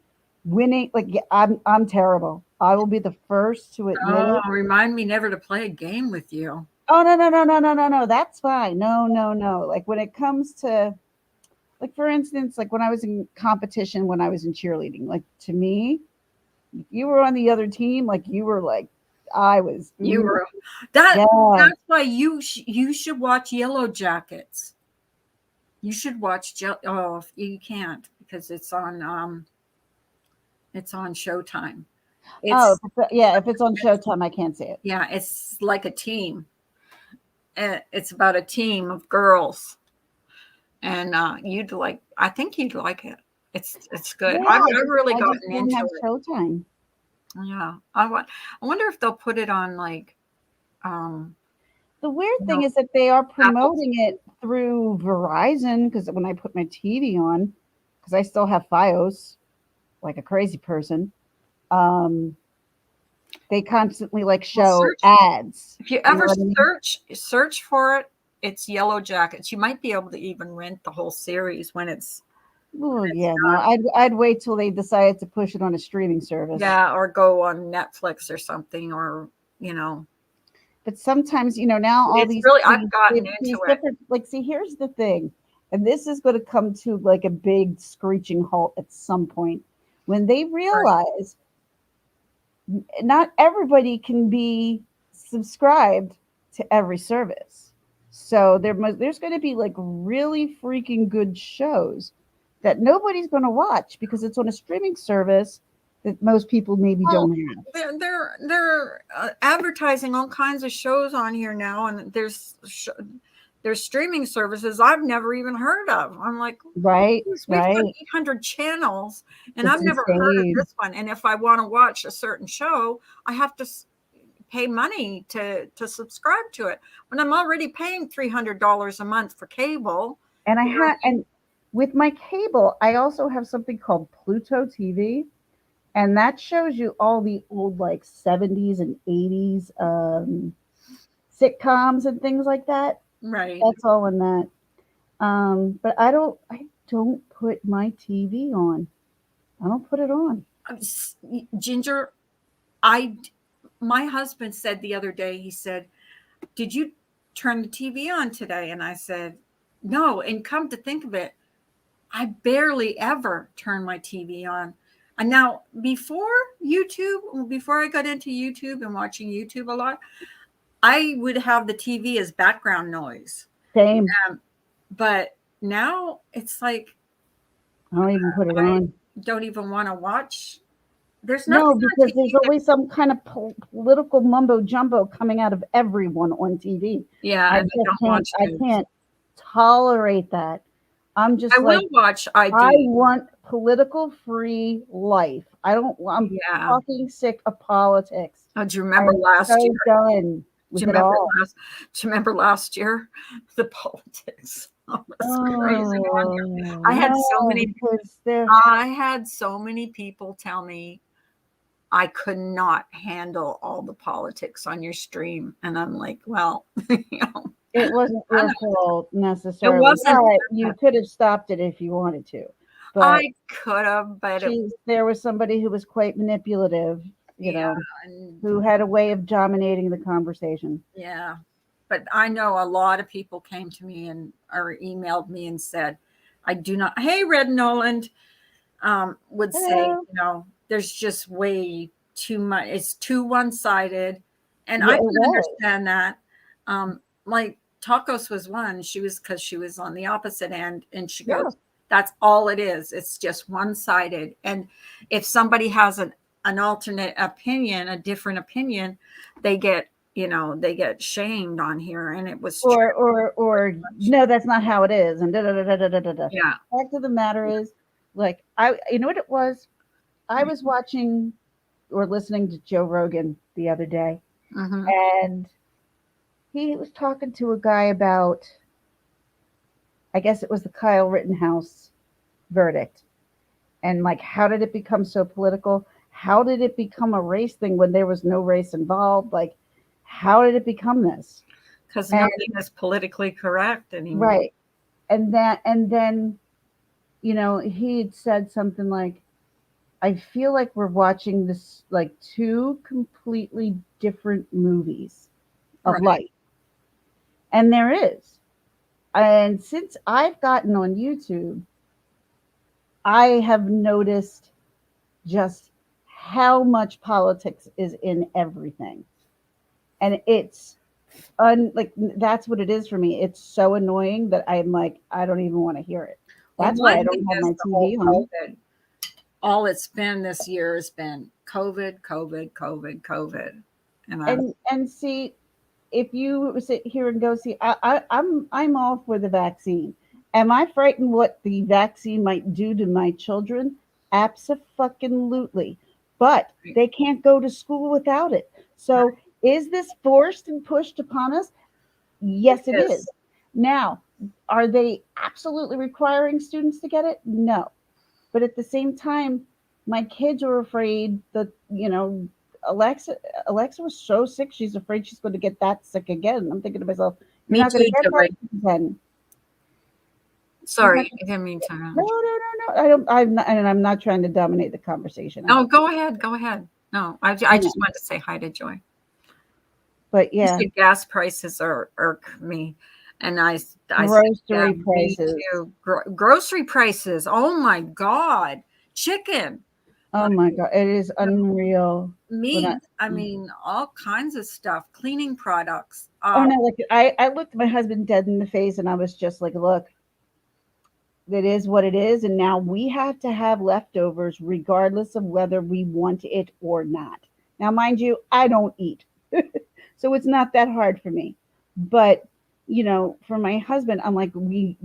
winning. Like yeah, I'm terrible. I will be the first to admit Oh, it. remind me never to play a game with you. Oh no. That's fine. No. Like when it comes to like for instance, like when I was in competition, when I was in cheerleading, like to me, if you were on the other team, like you were like I was. You Ooh, were that. yeah. That's why you should watch Yellow Jackets. You should watch. Oh, you can't because it's on Showtime. Oh, It's yeah. If it's on Showtime, I can't see it. yeah, it's like a team. It's about a team of girls, and I think you'd like it. It's good. Yeah, I've really I just gotten don't into have it. Showtime. Yeah, I wonder if they'll put it on like um The weird you thing know is that they are Apple promoting it through Verizon because when I put my TV on, because I still have FiOS like a crazy person, um, they constantly like Well, show search ads. if you You know ever what I mean? search for it. It's Yellow Jackets. You might be able to even rent the whole series Oh when it's yeah, no, done. I'd wait till they decided to push it on a streaming service. Yeah, or go on Netflix or something, or you know, But sometimes, now all it's really I've gotten these into it. different like see here's the thing, and this is going to come to like a big screeching halt at some point when they Right. realize not everybody can be subscribed to every service. So there's going to be like really freaking good shows that nobody's going to watch because it's on a streaming service that most people maybe Well, don't have. they're advertising all kinds of shows on here now, and there's streaming services I've never even heard of. I'm like, Right, we've got right. 800 channels, and It's I've never heard of insane. this one. And if I want to watch a certain show, I have to pay money to subscribe to it when I'm already paying $300 a month for cable. And I You know what had I mean? and with my cable, I also have something called Pluto TV, and that shows you all the old like 70s and 80s sitcoms and things like that. Right. That's all in that. But I don't put my TV on. I don't put it on. Ginger, I my husband said the other day, he said, did you turn the TV on today? And I said, no. And come to think of it, I barely ever turn my TV on. And now, before I got into YouTube and watching YouTube a lot, I would have the TV as background noise. Same. But now it's like, I don't even put it on. don't even want to watch. There's nothing No, on because TV there's always some kind of political mumbo jumbo coming out of everyone on TV. Yeah, I and just don't can't. watch I news. can't tolerate that. I'm just I like, will watch I ID. want political free life. I don't. I'm Yeah. fucking sick of politics. Oh, do you remember I'm last so year? done Do with you it remember all. do you remember last year? The politics. Oh, it was crazy on here. Oh, I had so no, many because they're I had so many people tell me I could not handle all the politics on your stream. And I'm like, well, you know, it wasn't I your don't- fault necessarily. wasn't. But you could have stopped it if you wanted to. But I could have, but there was somebody who was quite manipulative, you know, and who had a way of dominating the conversation. yeah. But I know a lot of people came to me or emailed me and said, I do not, hey, Red Noland, would say, Hello. you know, there's just way too much. It's too one-sided. And Yeah, I it can was. understand that. Like Tacos was one, because she was on the opposite end, and she Yeah. goes, that's all it is. It's just one-sided. And if somebody has an alternate opinion, a different opinion, they get shamed on here. And it was true. Or no, that's not how it is. And da da da da da da da. Yeah. Fact of the matter is, like you know what it was? I was watching or listening to Joe Rogan the other day, Mhm. and he was talking to a guy about, I guess it was the Kyle Rittenhouse verdict, and like, how did it become so political? How did it become a race thing when there was no race involved? Like, how did it become this? Because And- nothing is politically correct anymore. Right. And then, you know, he had said something like, I feel like we're watching this like two completely different movies of Right. life. And there is. And since I've gotten on YouTube, I have noticed just how much politics is in everything. And it's like, that's what it is for me. It's so annoying that I'm like, I don't even want to hear it. That's Well, why I one don't thing have is my the whole TV on. COVID. All it's been this year has been COVID, COVID, COVID, COVID. And see, if you sit here and go see, I'm all for the vaccine. Am I frightened what the vaccine might do to my children? Absolutely. But they can't go to school without it. So is this forced and pushed upon us? Yes, it is. Now, are they absolutely requiring students to get it? No. But at the same time, my kids are afraid that, you know, Alexa was so sick, she's afraid she's going to get that sick again. I'm thinking to myself, you're Me not going too, to get Joy. that again. Sorry, I didn't mean to. No. I'm not trying to dominate the conversation. No, go ahead. Go ahead. No, I just wanted to say hi to Joy. But yeah, You said gas prices irk me. And I grocery said, yeah, prices. me too. Grocery prices. Oh my God. Chicken. Oh my God, it is unreal. Meat. When I mean, all kinds of stuff. Cleaning products. Oh no, like I looked my husband dead in the face and I was just like, look, it is what it is. And now we have to have leftovers regardless of whether we want it or not. Now, mind you, I don't eat. So it's not that hard for me. But, you know, for my husband, I'm like, we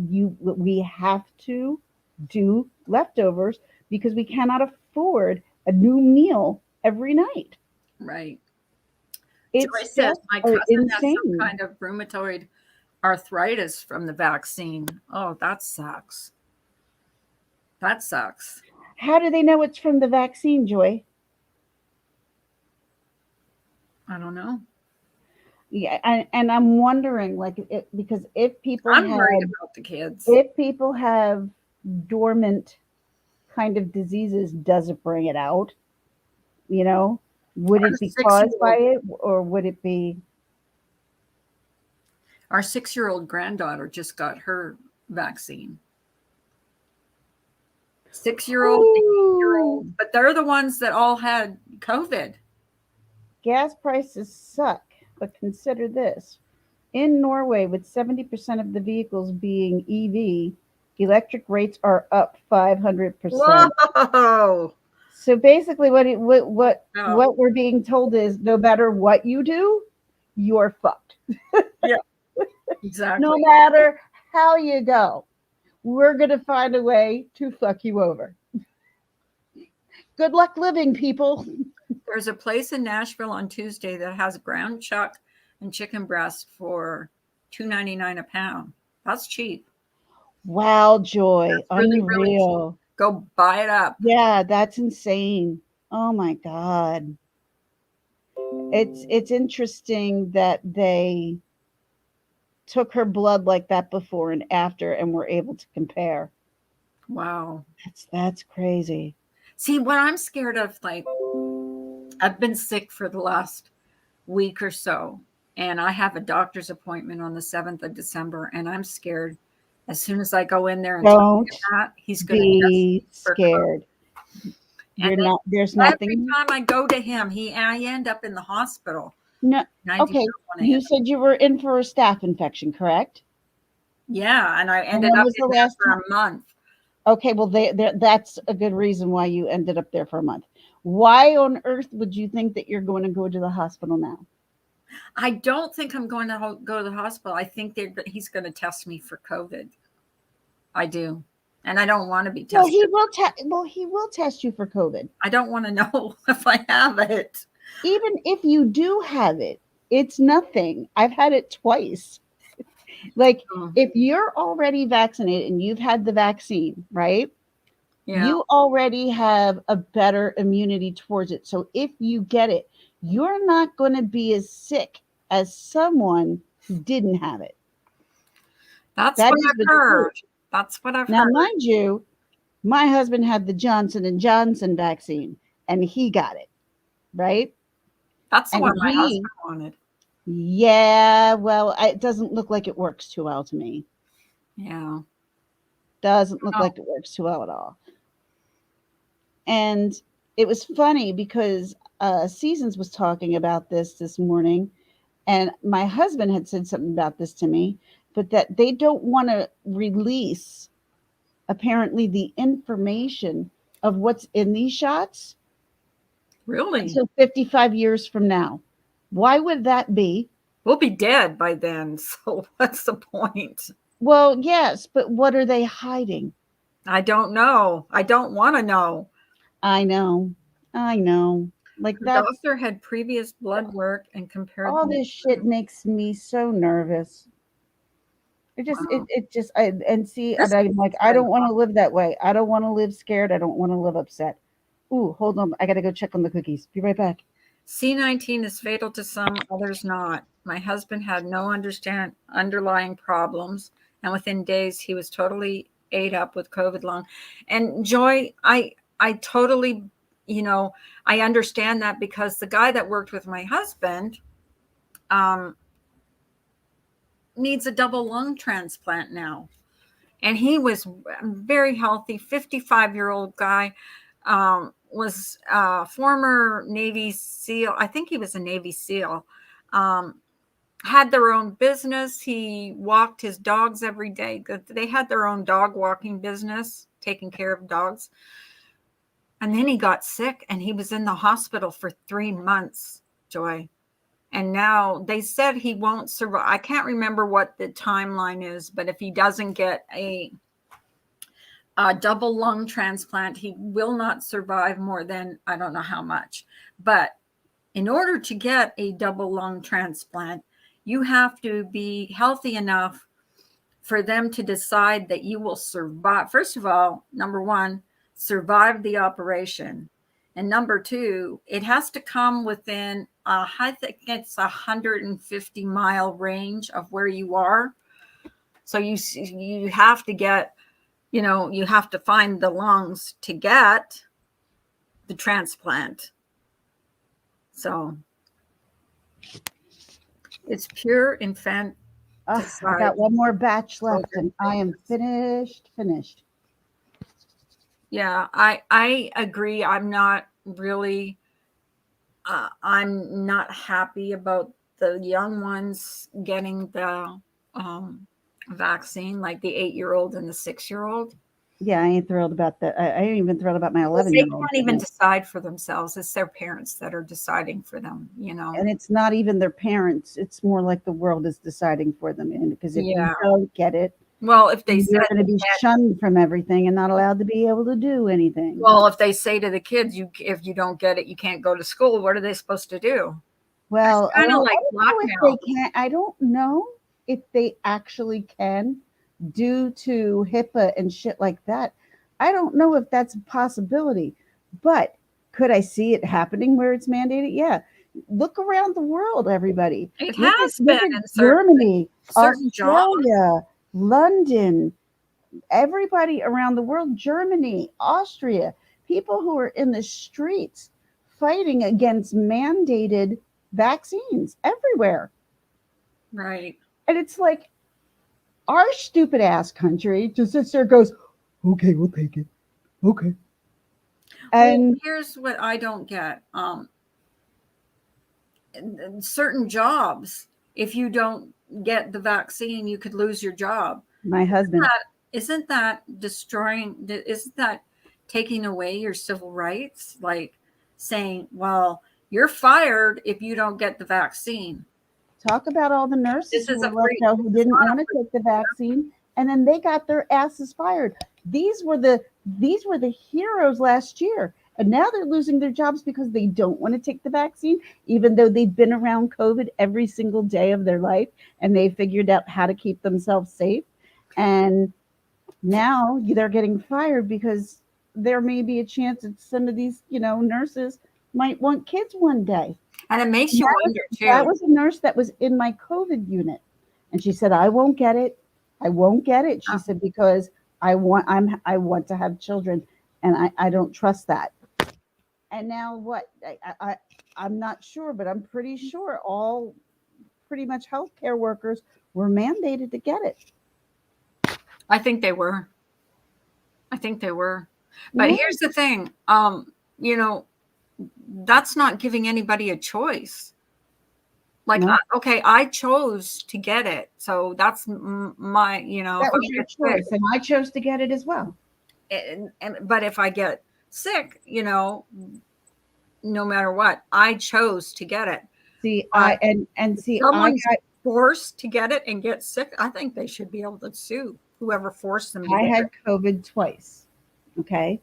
have to do leftovers because we cannot afford a new meal every night. Right. It's Joy says just my cousin has some insane. kind of rheumatoid arthritis from the vaccine. Oh, that sucks. That sucks. How do they know it's from the vaccine, Joy? I don't know. Yeah, and I'm wondering, like, because if people I'm have, worried about the kids. if people have dormant kind of diseases, does it bring it out? You know, would Our it be caused 6-year-old by it, or would it be? Our 6-year-old granddaughter just got her vaccine. 6-year-old, 8-year-old, but they're the ones that all had COVID. Gas prices suck, but consider this. In Norway, with 70% of the vehicles being EV, electric rates are up 500%. Whoa! So basically, what Oh, we're being told is, no matter what you do, you're fucked. yeah, No exactly. matter how you go, we're gonna find a way to fuck you over. Good luck living, people. There's a place in Nashville on Tuesday that has ground chuck and chicken breast for $2.99 a pound. That's cheap. Wow, Joy, That's really, really cheap. unreal. Go buy it up. Yeah, that's insane. Oh my God. It's interesting that they took her blood like that before and after and were able to compare. Wow. That's crazy. See, what I'm scared of, like, I've been sick for the last week or so, and I have a doctor's appointment on the 7th of December, and I'm scared. As soon as I go in there and tell him Don't that, he's going to be test for COVID. scared. And You're then not, there's every nothing. time I go to him, I end up in the hospital. No. And I do Okay. not want to You end up. said you were in for a staph infection, correct? Yeah, and I And ended when up was the in there last for time? a month. Okay, well, that's a good reason why you ended up there for a month. Why on earth would you think that you're going to go to the hospital now? I don't think I'm going to go to the hospital. I think he's going to test me for COVID. I do. And I don't want to be tested. Well, he will test you for COVID. I don't want to know if I have it. Even if you do have it, it's nothing. I've had it twice. Like, if you're already vaccinated and you've had the vaccine, right? Yeah. You already have a better immunity towards it. So if you get it, you're not going to be as sick as someone who didn't have it. That's That what is I've the heard. truth. That's what I've Now, heard. mind you, my husband had the Johnson & Johnson vaccine, and he got it, right? That's the And one my husband wanted. Yeah, well, it doesn't look like it works too well to me. Yeah. Doesn't look like it works too well at all. And it was funny because Seasons was talking about this morning, and my husband had said something about this to me, but that they don't want to release apparently the information of what's in these shots Really? until 55 years from now. Why would that be? We'll be dead by then. So what's the point? Well, yes, but what are they hiding? I don't know. I don't want to know. I know. Like The that. doctor had previous blood work and compared All this shit makes me so nervous. And I'm like, I don't want to live that way. I don't want to live scared. I don't want to live upset. Ooh, hold on. I got to go check on the cookies. Be right back. C19 is fatal to some, others not. My husband had no underlying problems, and within days he was totally ate up with COVID long. And Joy, I totally, I understand that because the guy that worked with my husband needs a double lung transplant now. And he was very healthy, 55-year-old guy, was former Navy SEAL. I think he was a Navy SEAL. Had their own business. He walked his dogs every day. They had their own dog walking business, taking care of dogs. And then he got sick and he was in the hospital for 3 months, Joy. And now they said he won't survive. I can't remember what the timeline is, but if he doesn't get a double lung transplant, he will not survive more than, I don't know how much. But in order to get a double lung transplant, you have to be healthy enough for them to decide that you will survive. First of all, number one, survive the operation. And number two, it has to come within, I think it's 150-mile range of where you are. So you have to get, you have to find the lungs to get the transplant. So it's pure I decide. got one more batch left, Children and I am things. finished. Yeah, I agree. I'm not really I'm not happy about the young ones getting the vaccine, like the 8-year-old and the 6-year-old. Yeah, I ain't thrilled about that. I ain't even thrilled about my Because 11 they year old. can't even decide for themselves. It's their parents that are deciding for them, you know. And it's not even their parents. It's more like the world is deciding for them. And because if you Yeah. don't get it, Well, if they you're said going to be shunned from everything and not allowed to be able to do anything. well, if they say to the kids, you if you don't get it, you can't go to school, what are they supposed to do? Well, Kind of like I don't know if blackmail. they can. I don't know if they actually can, due to HIPAA and shit like that. I don't know if that's a possibility, but could I see it happening where it's mandated? Yeah. Look around the world, everybody. It Look has look been at in certain Germany, jobs. Australia, London, everybody around the world, Germany, Austria, people who are in the streets fighting against mandated vaccines everywhere. Right. And it's like our stupid ass country just sits there and goes, okay, we'll take it. Okay. Well, And here's what I don't get. In certain jobs, if you don't get the vaccine, you could lose your job. my husband, Isn't that destroying? Isn't that taking away your civil rights? Like saying, well, you're fired if you don't get the vaccine. talk about all the nurses This who is were a let free, go who it's didn't not a want to take the vaccine, and then they got their asses fired. These were the heroes last year, and now they're losing their jobs because they don't want to take the vaccine, even though they've been around COVID every single day of their life, and they figured out how to keep themselves safe. And now they're getting fired because there may be a chance that some of these, nurses might want kids one day. and it makes And you wonder that too. was a nurse that was in my COVID unit. And she said, I won't get it. I won't get it. She said, because I want to have children and I don't trust that. And now what? I'm not sure, but I'm pretty sure all pretty much healthcare workers were mandated to get it. I think they were. I think they were. But Yeah. here's the thing. You know, that's not giving anybody a choice. Like, No. okay, I chose to get it, so that's my, if That I was your get sick, choice, and I chose to get it as well. but if I get sick, no matter what, I chose to get it. See, But see, someone's forced to get it and get sick, I think they should be able to sue whoever forced them to I get had it. COVID twice, okay,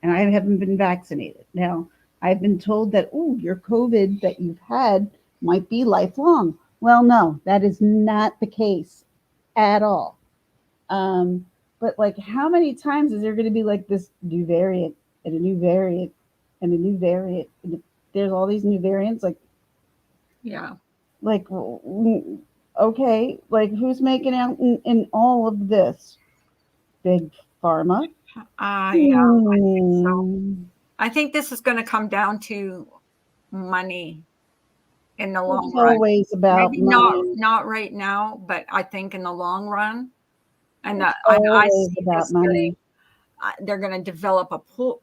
and I haven't been vaccinated. Now, I've been told that, your COVID that you've had might be lifelong. Well, no, that is not the case at all. Um, but like, how many times is there going to be like this new variant and a new variant and a new variant? And there's all these new variants. Yeah. Okay, like who's making out in all of this? Big pharma. Yeah, I think so. Hmm. I think this is going to come down to money in the long It's run. always about Maybe money. not right now, but I think in the long run, and It's I always see about this getting. money. They're going to develop a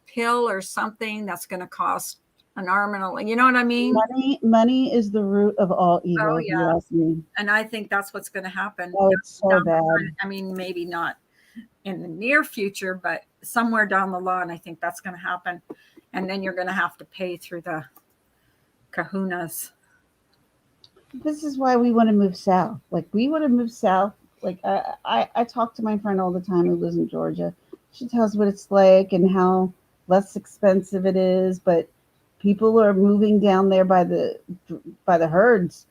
pill or something that's going to cost an arm and a leg. You know what I mean? Money is the root of all evil, Oh if you yeah, ask me. and I think that's what's going to happen. Oh, it's so Down the bad. line. I mean, maybe not in the near future, but somewhere down the line, I think that's going to happen, and then you're going to have to pay through the kahunas. This is why we want to move south. Like we want to move south. Like I talk to my friend all the time who lives in Georgia. She tells what it's like and how less expensive it is, but people are moving down there by the herds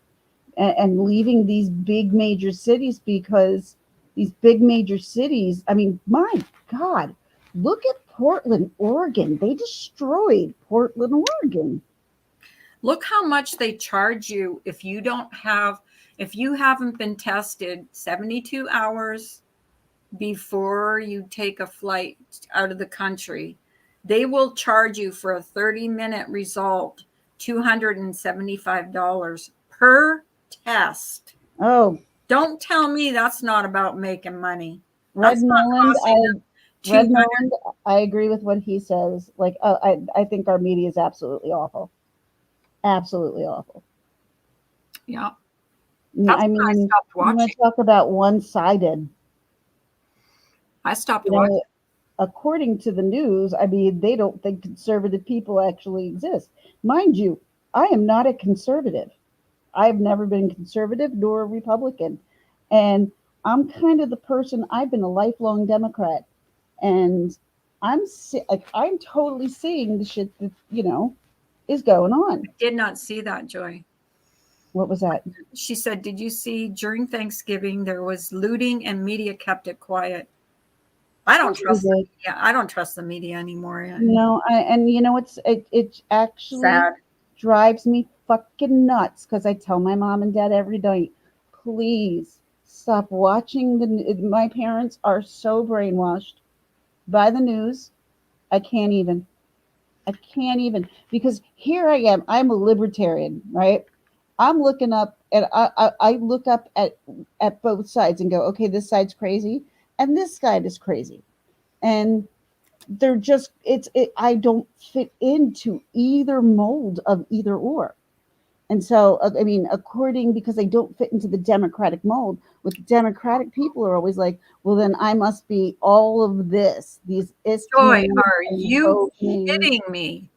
and leaving these big major cities because these big major cities. I mean, my God, look at Portland, Oregon. They destroyed Portland, Oregon. Look how much they charge you if you haven't been tested 72 hours before you take a flight out of the country. They will charge you for a 30-minute result $275 per test. Oh, Don't tell me that's not about making money. Red That's not Moreland, costing them Red 200. Moreland, I agree with what he says. Like, I think our media is absolutely awful. Absolutely awful. Yeah. That's I when I mean, stopped you want watching. to talk about one-sided. I stopped You watching. know, according to the news, I mean, they don't think conservative people actually exist. Mind you, I am not a conservative. I've never been conservative nor a Republican. And I'm kind of the person, I've been a lifelong Democrat. And like, I'm totally seeing the shit that, is going on. Did not see that, Joy. What was that? She said, did you see during Thanksgiving there was looting and media kept it quiet? I don't trust the media. I don't trust the media anymore. And it actually Sad. drives me fucking nuts because I tell my mom and dad every night, please stop watching my parents are so brainwashed by the news. I can't even. Because here I am. I'm a libertarian, right? I'm looking up and I look up at both sides and go, okay, this side's crazy and this side is crazy. And they're just I don't fit into either mold of either or. And so, I mean, because I don't fit into the Democratic mold, with the Democratic people are always like, well, then I must be all of this, these Joy, isthmians are and you voting. kidding me?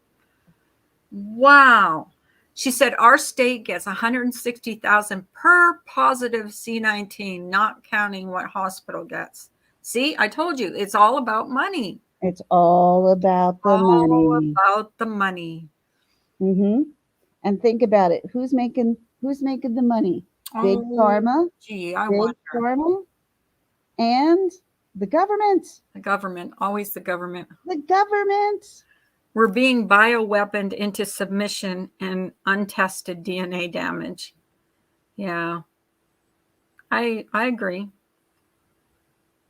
Wow. She said our state gets 160,000 per positive C19, not counting what hospital gets. See, I told you, it's all about money. It's all about the All money. about the money. hmm And think about it. Who's making the money? Big Oh, pharma, gee, I big wonder. pharma, and the government. The government, always the government. The government. We're being bioweaponed into submission and untested DNA damage. Yeah, I agree.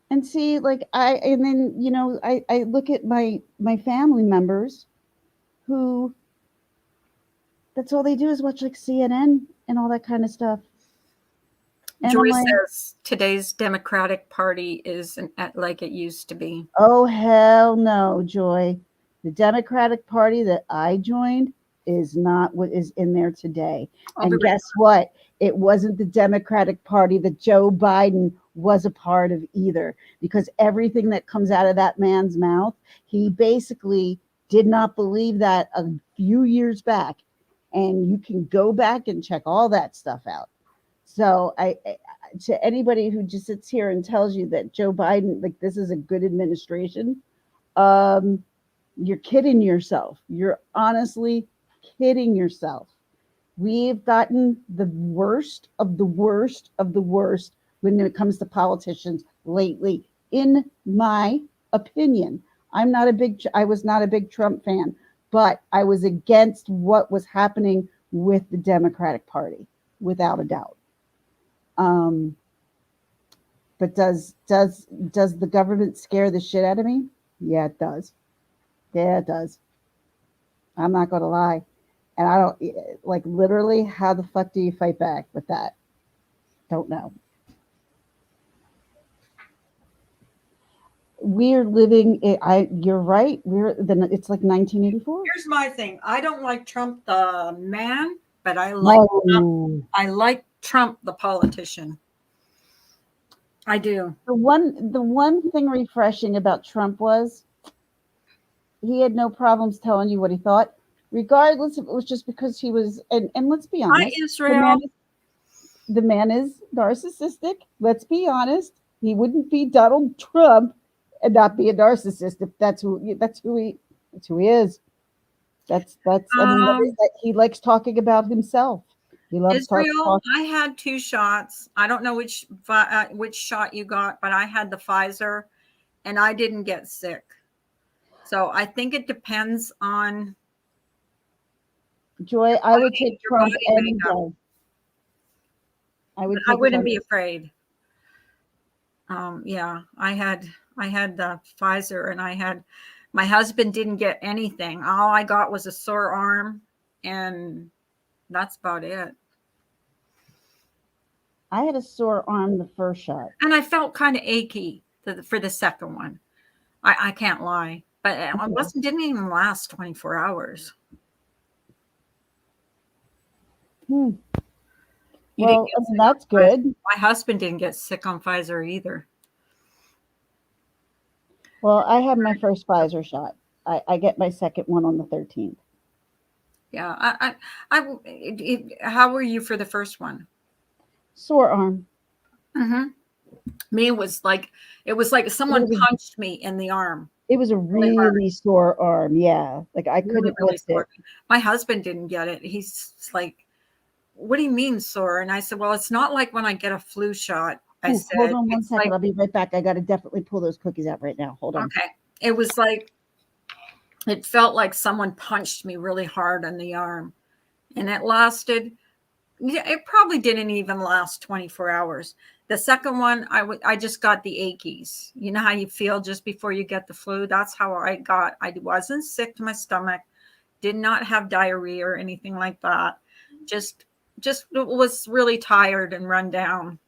And see, like and then I look at my family members who that's all they do is watch like CNN and all that kind of stuff. And I'm Joy like, says today's Democratic Party isn't like it used to be. oh hell no, Joy. The Democratic Party that I joined is not what is in there today. And guess what? It wasn't the Democratic Party that Joe Biden was a part of either, because everything that comes out of that man's mouth, he basically did not believe that a few years back. And you can go back and check all that stuff out. So to anybody who just sits here and tells you that Joe Biden, like this is a good administration, um, you're kidding yourself. You're honestly kidding yourself. We've gotten the worst of the worst of the worst when it comes to politicians lately, in my opinion. I was not a big Trump fan, but I was against what was happening with the Democratic Party, without a doubt. Um, but does the government scare the shit out of me? Yeah, it does. Yeah, it does. I'm not going to lie. And I don't like literally how the fuck do you fight back with that? Don't know. We're living you're right. It's like 1984. Here's my thing. I don't like Trump the man, but I like Trump the politician. I do. The one thing refreshing about Trump was he had no problems telling you what he thought, regardless if it was just because he was. And let's be honest, Hi, Israel. The man is narcissistic. Let's be honest. He wouldn't be Donald Trump and not be a narcissist if that's who he is. He likes talking about himself. He loves Israel, I had 2 shots. I don't know which shot you got, but I had the Pfizer and I didn't get sick. So I think it depends on Joy. I would take Trump any day. I wouldn't be afraid. Yeah, I had the Pfizer and my husband didn't get anything. All I got was a sore arm and that's about it. I had a sore arm the first shot. And I felt kind of achy for the second one. I can't lie. But it didn't even last 24 hours. Hmm. You Well, didn't get sick that's on Pfizer. good. My husband didn't get sick on Pfizer either. Well, I had my first Pfizer shot. I get my second one on the 13th. Yeah. How were you for the first one? Sore arm. Mm-hmm. Me, it was like someone punched me in the arm. It was a really sore arm. Yeah. Like I couldn't lift it. My husband didn't get it. He's like, what do you mean sore? And I said, well, it's not like when I get a flu shot. I said, hold on one second. I'll be right back. I got to definitely pull those cookies out right now. Hold on. Okay. It was like, it felt like someone punched me really hard on the arm. And it lasted, it probably didn't even last 24 hours. The second one, I just got the achies. You know how you feel just before you get the flu? That's how I got. I wasn't sick to my stomach, did not have diarrhea or anything like that. Just was really tired and run down.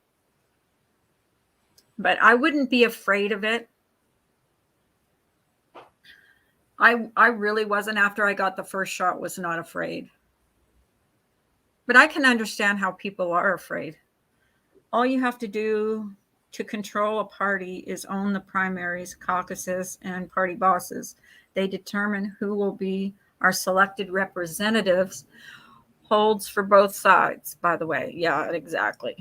But I wouldn't be afraid of it. I really wasn't, after I got the first shot, was not afraid. But I can understand how people are afraid. All you have to do to control a party is own the primaries, caucuses, and party bosses. They determine who will be our selected representatives. Holds for both sides, by the way. Yeah, exactly.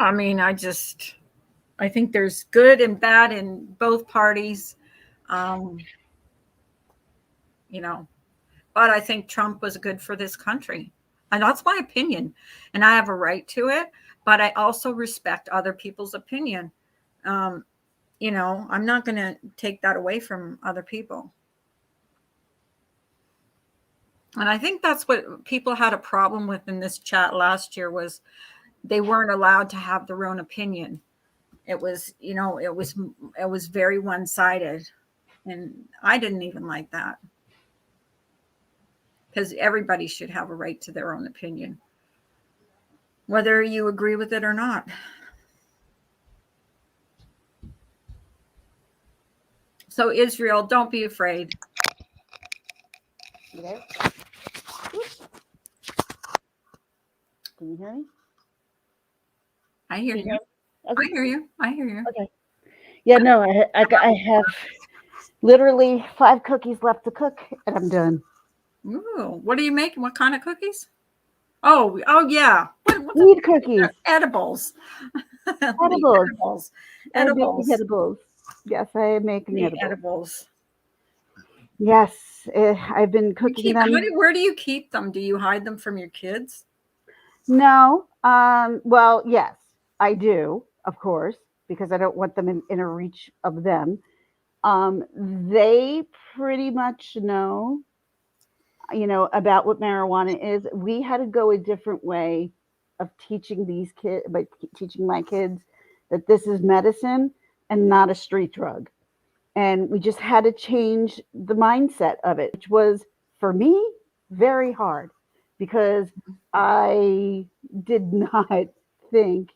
I mean, I think there's good and bad in both parties. But I think Trump was good for this country. And that's my opinion. And I have a right to it. But I also respect other people's opinion. I'm not going to take that away from other people. And I think that's what people had a problem with in this chat last year, was they weren't allowed to have their own opinion. It was very one-sided. And I didn't even like that. Because everybody should have a right to their own opinion, whether you agree with it or not. So Israel, don't be afraid. You there? Can you hear me? I hear you. Okay. I hear you. I hear you. Okay. Yeah, no, I have literally 5 cookies left to cook, and I'm done. Ooh, what are you making? What kind of cookies? Oh yeah. Weed cookies. Edibles. Edibles. Edibles. Edibles. Yes, I am making edibles. Yes, I've been cooking them. Where do you keep them? Do you hide them from your kids? No. Well, yes, I do, of course, because I don't want them in a reach of them. They pretty much know, about what marijuana is. We had to go a different way of teaching these kids, by teaching my kids that this is medicine and not a street drug. And we just had to change the mindset of it, which was, for me, very hard, because I did not think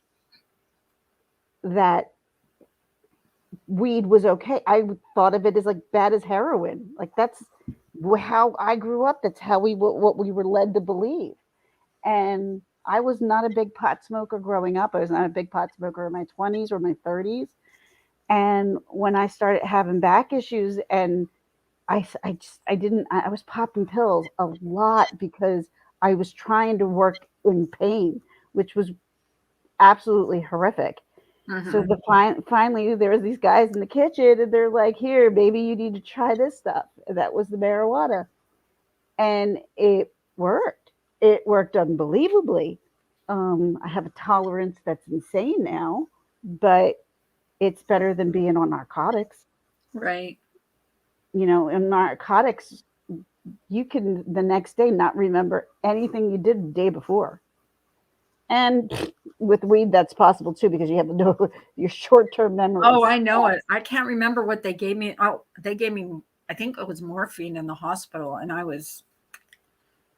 that weed was okay. I thought of it as like bad as heroin. Like that's how I grew up. That's how what we were led to believe. And I was not a big pot smoker growing up. I was not a big pot smoker in my 20s or my 30s. And when I started having back issues, and I was popping pills a lot because I was trying to work in pain, which was absolutely horrific. Mm-hmm. So finally there was these guys in the kitchen, and they're like, here, baby, you need to try this stuff. And that was the marijuana. And it worked. It worked unbelievably. I have a tolerance that's insane now, but it's better than being on narcotics. Right. In narcotics, you can the next day not remember anything you did the day before. And with weed, that's possible too, because you have to know your short-term memory. Oh, I know it. I can't remember what they gave me. Oh, they gave me, I think it was morphine in the hospital, and I was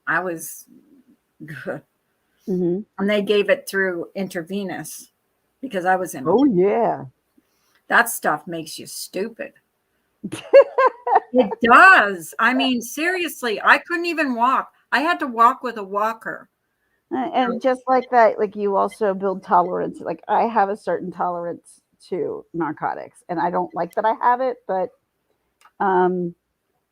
I was, Hmm. and they gave it through intravenous because I was in. Oh yeah. That stuff makes you stupid. It does. I mean, seriously, I couldn't even walk. I had to walk with a walker. And just like that, like you also build tolerance. Like I have a certain tolerance to narcotics, and I don't like that I have it, but um,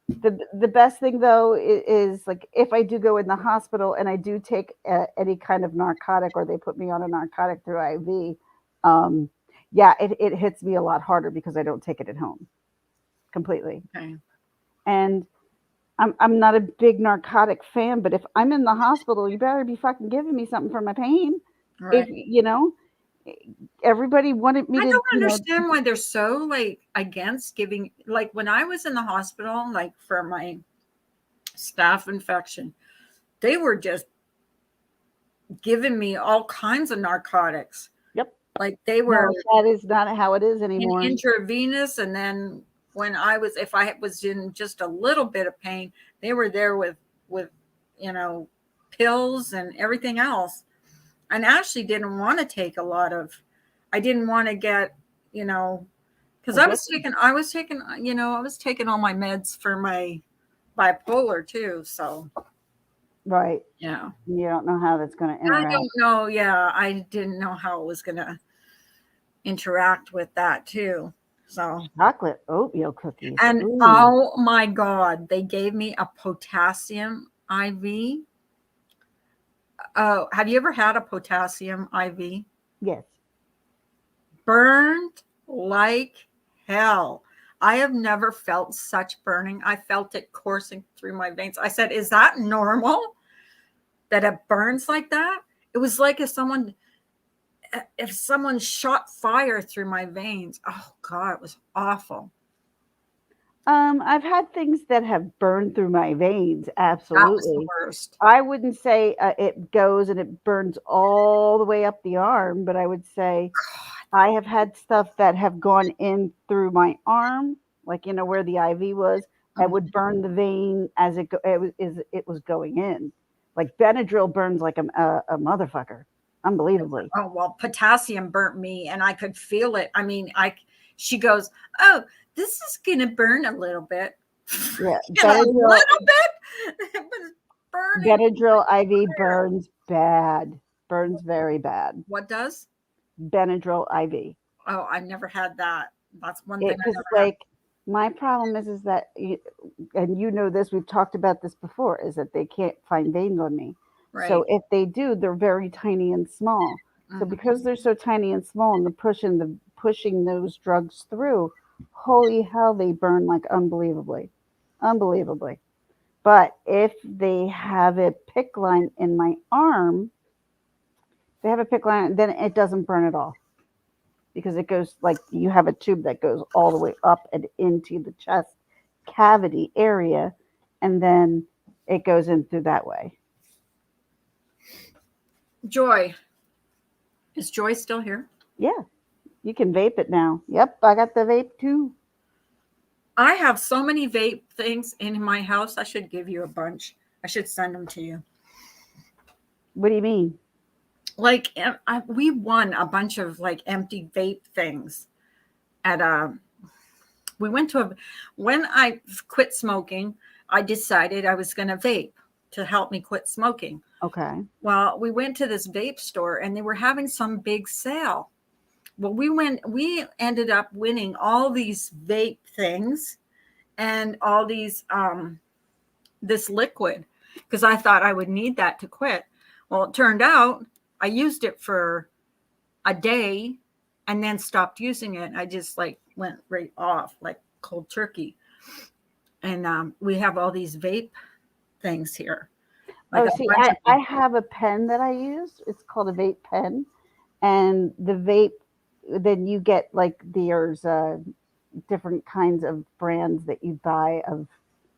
the best thing though is like if I do go in the hospital and I do take any kind of narcotic or they put me on a narcotic through IV, yeah, it hits me a lot harder because I don't take it at home completely. Okay. And I'm not a big narcotic fan, but if I'm in the hospital, you better be fucking giving me something for my pain. Right. If you know, everybody wanted me I to, don't understand why they're so like against giving. Like when I was in the hospital, like for my staph infection, they were just giving me all kinds of narcotics. yep. Like they were No, that is not how it is in anymore. intravenous, and then when if I was in just a little bit of pain, they were there with you know pills and everything else. And Ashley didn't want to take a lot of. I didn't want to get because I was taking I was taking all my meds for my bipolar too. So Right. yeah, You don't know how that's going to I interact. don't know. Yeah, I didn't know how it was gonna interact with that too. So Chocolate oatmeal cookies. and Ooh. oh my God, they gave me a potassium IV. Oh, have you ever had a potassium IV? Yes. Burned like hell. I have never felt such burning. I felt it coursing through my veins. I said, "Is that normal that it burns like that?" It was like if someone shot fire through my veins. Oh God, it was awful. I've had things that have burned through my veins. That was the Absolutely. worst. I wouldn't say it goes and it burns all the way up the arm, but I would say I have had stuff that have gone in through my arm, like where the IV was. It would burn the vein as it was going in. Like Benadryl burns like a motherfucker, unbelievably. Oh well, potassium burnt me, and I could feel it. I mean, she goes, "Oh, this is gonna burn a little bit." Yeah, A little bit, but it's burning. Benadryl IV burns bad, burns very bad. What does? Benadryl IV. Oh, I never had that. That's one thing I Because never had. like my problem is that and this, we've talked about this before, is that they can't find veins on me. Right. So if they do, they're very tiny and small. So Mhm. because they're so tiny and small, and pushing those drugs through, holy hell, they burn like unbelievably, unbelievably. But if they have a pick line in my arm, they have a pick line, then it doesn't burn at all because it goes like you have a tube that goes all the way up and into the chest cavity area, and then it goes in through that way. Joy. Is Joy still here? Yeah, you can vape it now. Yep, I got the vape too. I have so many vape things in my house. I should give you a bunch. I should send them to you. What do you mean? Like we won a bunch of like empty vape things at we went to when I quit smoking, I decided I was going to vape to help me quit smoking. Okay. Well, we went to this vape store and they were having some big sale. Well, we ended up winning all these vape things and all these this liquid because I thought I would need that to quit. Well, it turned out I used it for a day and then stopped using it. I just like went right off like cold turkey. And we have all these vape things here. Like Oh, see, I have a pen that I use. It's called a vape pen, and the vape. Then you get like there's different kinds of brands that you buy of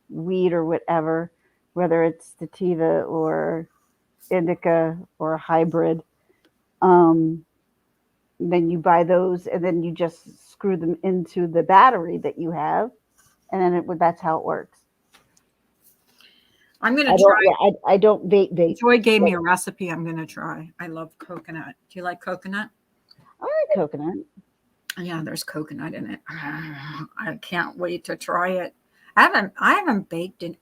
weed or whatever, whether it's sativa or indica or hybrid. Um, then you buy those, and then you just screw them into the battery that you have, and then that's how it works. I'm gonna I don't. try. Yeah, I don't vape. Joy gave me a recipe. I'm gonna try. I love coconut. Do you like coconut? I like coconut. Yeah, there's coconut in it. I can't wait to try it. I haven't baked in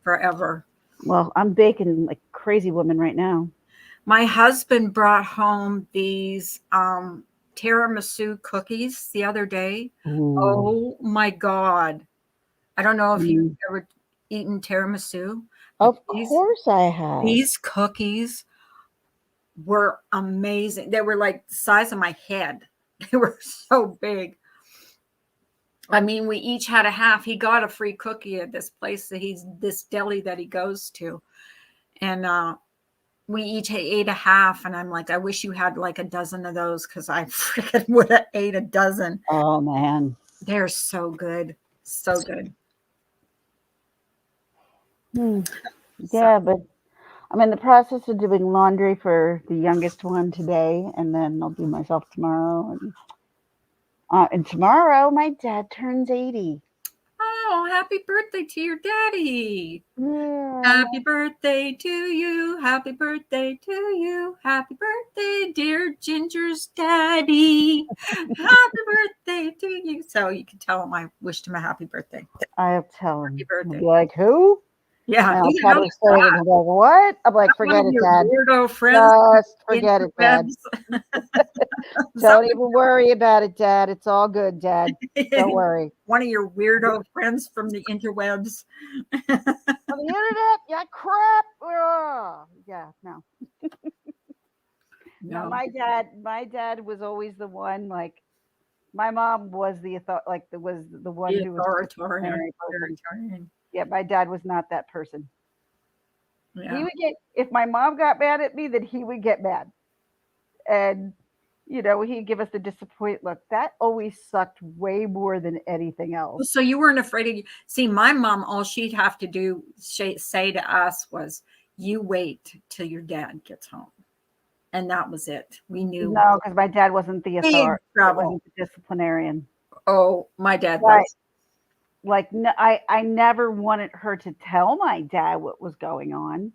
forever. Well, I'm baking like a crazy woman right now. My husband brought home these tiramisu cookies the other day. Ooh. Oh my God. I don't know if you've Mm. ever eaten tiramisu, but Of course I have. these cookies were amazing. They were like the size of my head. They were so big. I mean, we each had a half. He got a free cookie at this place this deli that he goes to. And we each ate a half. And I'm like, I wish you had like a dozen of those because I freaking would have ate a dozen. Oh man. They're so good. So good. Hmm. Yeah, but I'm in the process of doing laundry for the youngest one today, and then I'll do myself tomorrow. And tomorrow, my dad turns 80. Oh, happy birthday to your daddy. Yeah. Happy birthday to you. Happy birthday to you. Happy birthday, dear Ginger's daddy. Happy birthday to you. So you can tell him I wished him a happy birthday. I'll tell Happy him. birthday. He'll be like, who? Yeah. And I'll He try to knows explain it. that. And he'll be like, what? I'm like, One forget of it, your Dad. weirdo friends. Just forget it, Dad. Don't even worry about it, Dad. It's all good, Dad. Don't worry. One of your weirdo friends from the interwebs. On the internet, yeah, crap. Ugh. Yeah, no. No, No. my dad was always the one. Like, my mom was the was the one The who was authoritarian. person. Yeah, my dad was not that person. He Yeah. would get, if my mom got mad at me, then he would get mad, and he'd give us the disappointed look. That always sucked way more than anything else. So you weren't afraid of see my mom, all she'd have to do say to us was, you wait till your dad gets home. And that was it. We knew No, because my dad wasn't the big authority. trouble. Wasn't the disciplinarian. Oh, my dad But was. like, no, I never wanted her to tell my dad what was going on,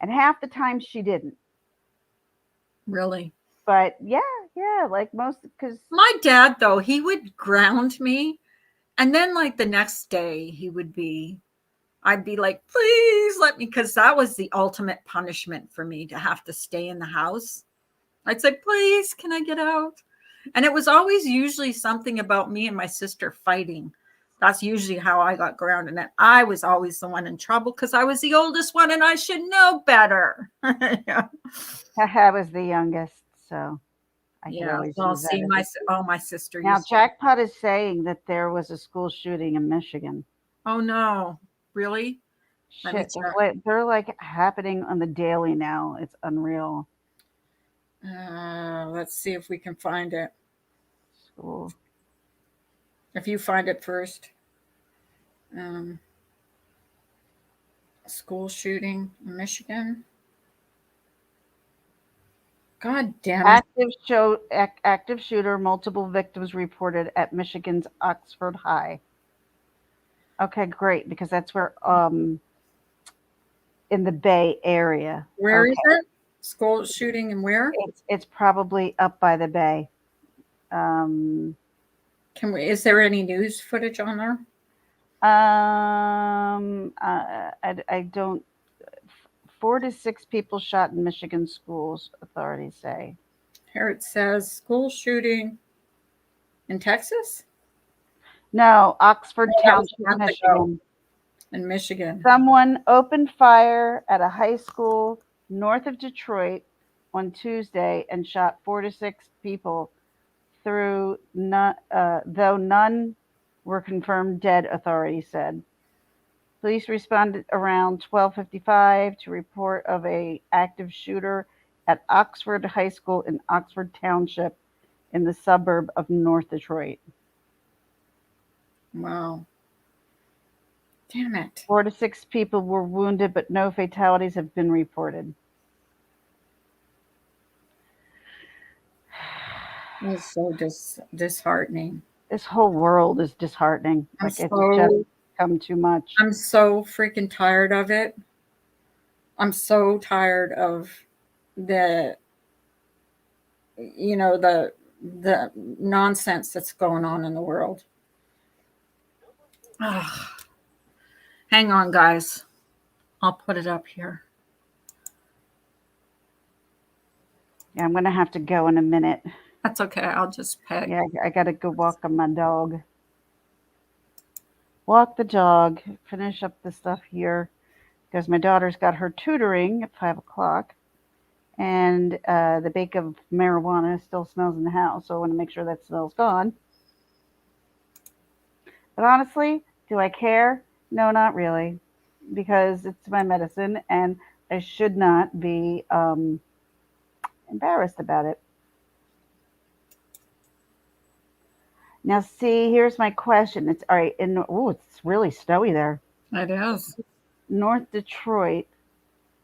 and half the time she didn't. Really? But yeah, like most, because My dad, though, he would ground me. And then like the next day I'd be like, please let me, because that was the ultimate punishment for me to have to stay in the house. I'd say, please, can I get out? And it was always usually something about me and my sister fighting. That's usually how I got grounded. And I was always the one in trouble because I was the oldest one and I should know better. Yeah. I was the youngest, so I could always Well, use that. see, my sister Now, used to. Jackpot is saying that there was a school shooting in Michigan. Oh, no. Really? Let me Shit, check. they're like happening on the daily now. It's unreal. Let's see if we can find it. School. If you find it first. School shooting in Michigan. God damn it. Active shooter, multiple victims reported at Michigan's Oxford High. Okay, great, because that's where in the Bay Area. Where is it? School shooting and where? It's probably up by the Bay. Is there any news footage on there? I don't. 4 to 6 people shot in Michigan schools, authorities say. Here it says school shooting in Texas? No, Oxford Township, Michigan. In Michigan. Someone opened fire at a high school north of Detroit on Tuesday and shot 4 to 6 people though none were confirmed dead, authorities said. Police responded around 12:55 to report of a active shooter at Oxford High School in Oxford Township in the suburb of North Detroit. Wow. Damn it. 4 to 6 people were wounded, but no fatalities have been reported. It's so disheartening. This whole world is disheartening. I'm Like, so become too much. I'm so freaking tired of it. I'm so tired of the the nonsense that's going on in the world. Ugh. Hang on, guys. I'll put it up here. Yeah, I'm gonna have to go in a minute. That's okay. I'll just peg. Yeah, I gotta go walk on my dog. Walk the dog. Finish up the stuff here because my daughter's got her tutoring at 5 o'clock, and the bake of marijuana still smells in the house. So I want to make sure that smell's gone. But honestly, do I care? No, not really, because it's my medicine, and I should not be embarrassed about it. Now, see, here's my question. It's all right. It's really snowy there. It is. North Detroit.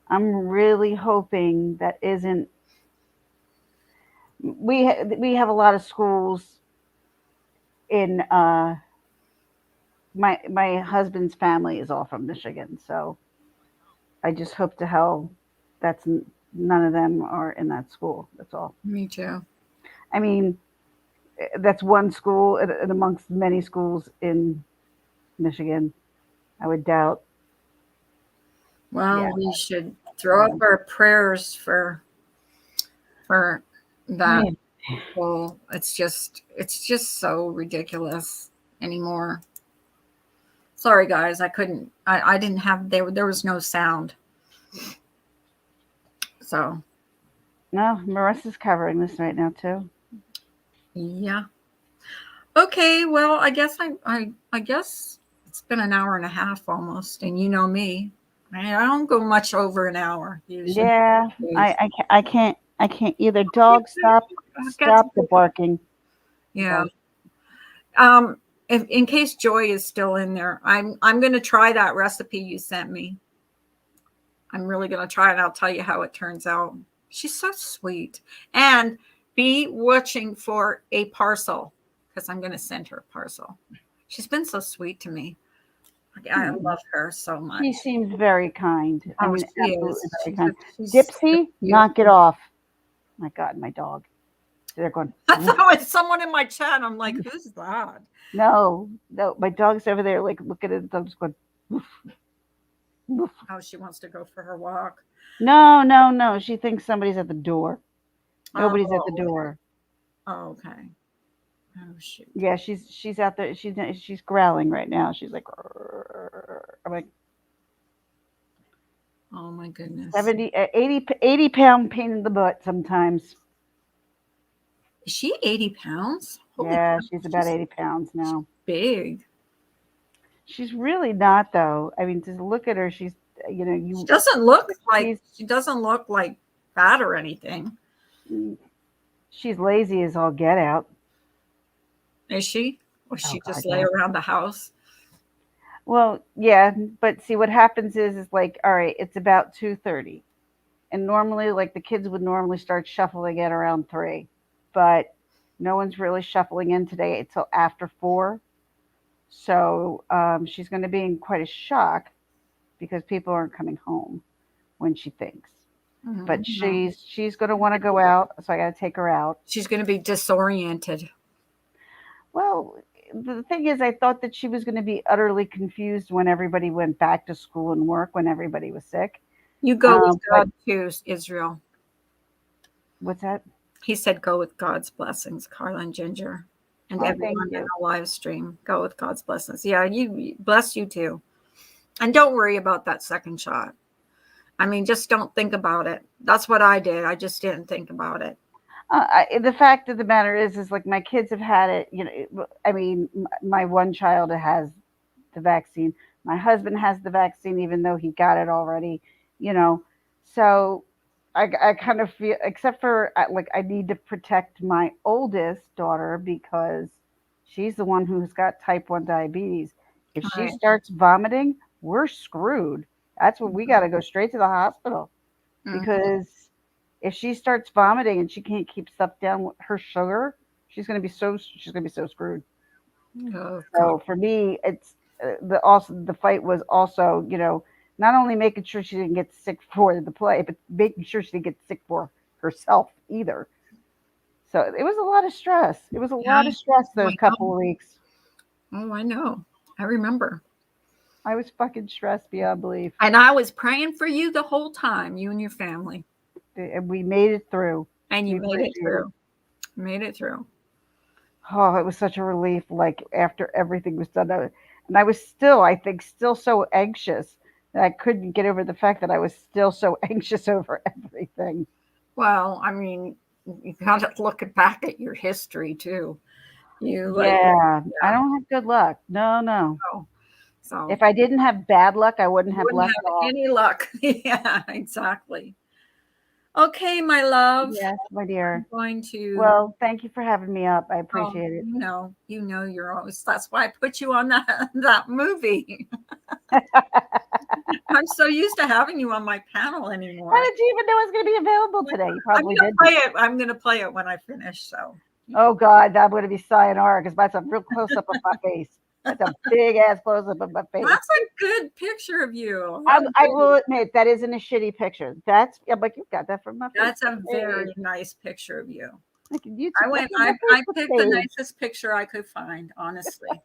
I'm really hoping that isn't. We have a lot of schools in my husband's family is all from Michigan, so I just hope to hell that's none of them are in that school. That's all. Me too. I mean, that's one school and amongst many schools in Michigan. I would doubt. Well, Yeah. we should throw up our prayers for that. Well, it's just so ridiculous anymore. Sorry, guys. I couldn't. I didn't have. There was no sound. So No, Marissa's covering this right now too. yeah. Okay. Well, I guess I guess it's been an hour and a half almost, and you know me. I don't go much over an hour usually. Yeah, I can't either. Dog, stop the barking. Yeah. In case Joy is still in there, I'm going to try that recipe you sent me. I'm really going to try it. I'll tell you how it turns out. She's so sweet. And be watching for a parcel because I'm going to send her a parcel. She's been so sweet to me. I love her so much. She seems very kind. I mean, she absolutely is. very kind. She's Dipsy, knock it off. My God, my dog. They're going. I thought it was someone in my chat. I'm like, who's that? No, my dog's over there. Like, look at it. I'm just going. Woof, woof. Oh, she wants to go for her walk. No. She thinks somebody's at the door. Nobody's at the door. Oh, okay. Oh shoot. Yeah, she's out there. She's growling right now. She's like, I'm like, Oh my goodness. 80 pound pain in the butt sometimes. Is she 80 pounds? Holy Yeah, cow, she's about 80 pounds now. big. She's really not though. I mean, just look at her. She's, She doesn't look like fat or anything. She's lazy as all get out. Is she? Or she God, just lay yeah. around the house? Well, yeah, but see what happens is like, all right, it's about 2:30. And normally like the kids would normally start shuffling in around 3. But no one's really shuffling in today until after 4. So she's going to be in quite a shock because people aren't coming home when she thinks. Mm-hmm. But she's going to want to go out, so I got to take her out. She's going to be disoriented. Well, the thing is, I thought that she was going to be utterly confused when everybody went back to school and work, when everybody was sick. You go with God too, Israel. What's that? He said, go with God's blessings, Carla and Ginger. And everyone in the live stream, go with God's blessings. Yeah, you bless you too. And don't worry about that second shot. I mean, just don't think about it. That's what I did. I just didn't think about it. The fact of the matter is like my kids have had it. I mean, my one child has the vaccine. My husband has the vaccine, even though he got it already. So I kind of feel, except for like I need to protect my oldest daughter because she's the one who's got type 1 diabetes. If she starts vomiting, we're screwed. That's when we got to go straight to the hospital because if she starts vomiting and she can't keep stuff down with her sugar, she's going to be so screwed. Oh, so for me, the fight was also, not only making sure she didn't get sick for the play, but making sure she didn't get sick for herself either. So it was a lot of stress. It was a lot Yeah. of stress Oh, those couple of weeks. I know. I remember. I was fucking stressed beyond belief, And I was praying for you the whole time, you and your family. and we made it through. And you We made it appreciate it. through. Made it through. Oh, it was such a relief. Like after everything was done, and I was still, I think, still so anxious that I couldn't get over the fact that I was still so anxious over everything. Well, I mean, you got to look back at your history too. You like, Yeah, I yeah. don't have good luck. No, no. So If I didn't have bad luck, I wouldn't you have wouldn't luck at have all. any luck. Yeah, exactly. Okay, my love. Yes, my I'm dear. going to. Well, thank you for having me up. I Oh, appreciate it. you know, you're always. That's why I put you on that that movie. I'm so used to having you on my panel How anymore. did you even know it was going to be available today? You I'm probably gonna didn't. play it. I'm gonna play it when I finish. So. Oh God, I'm going to be sayonara because that's a real close up of my face. That's a big ass close up of my face. That's a good picture of you. I will admit that isn't a shitty picture. That's yeah, but you got that from my face. That's a very nice picture of you. Like YouTube, I went. that's my I Facebook picked the page. nicest picture I could find. Honestly.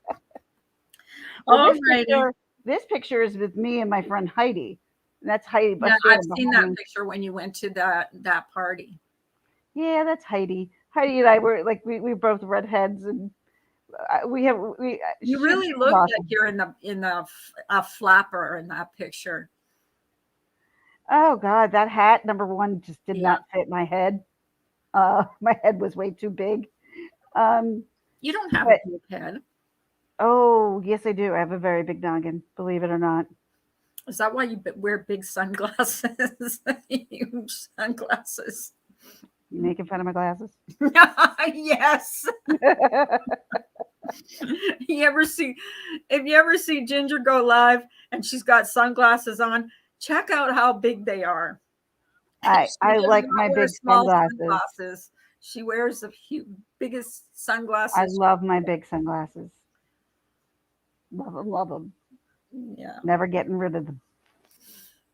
Well, Alrighty. this picture is with me and my friend Heidi. And that's Heidi Yeah, Bustier I've seen that behind me. picture when you went to that party. Yeah, that's Heidi. Heidi and I were like we both redheads, and we. You She's really look awesome. like you're in the a flapper in that picture. Oh God, that hat number one just did Yeah. not fit my head. My head was way too big. You don't have But- a big head. Oh yes, I do. I have a very big noggin. Believe it or not. Is that why you wear big sunglasses? Huge sunglasses. You making fun of my glasses? Yes. You ever see if you ever see Ginger go live and she's got sunglasses on, check out how big they are. I She does like not my wear big small sunglasses. She wears the biggest I sunglasses. love my big sunglasses. Love them, love them. Yeah, Never getting rid of them.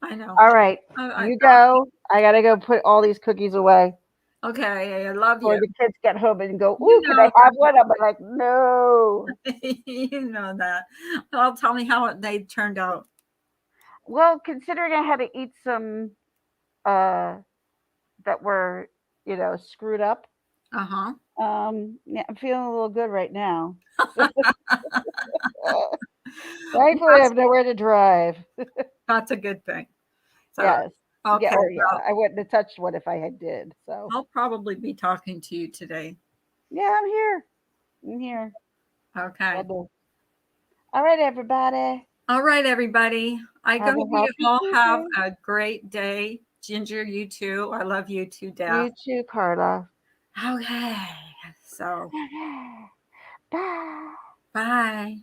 I know. All right, I you go. I gotta go put all these cookies away. Okay, I love Or you. the kids get home and go, You ooh, can know I have one? I'm like, no. You know that. Well, tell me how they turned out. Well, considering I had to eat some that were, screwed up. Uh-huh. Yeah, I'm feeling a little good right now. Thankfully, I have nowhere to drive. That's a good thing. So, Yes. okay. Yeah, or yeah, Well, I wouldn't have touched one if I had did. So I'll probably be talking to you today. yeah, I'm here. I'm here. Okay. I do. All right, everybody. All right, everybody. I Have hope a you happy all have Tuesday. a great day. Ginger, you too. I love you to death. You too, Carla. Okay. So, Bye. bye.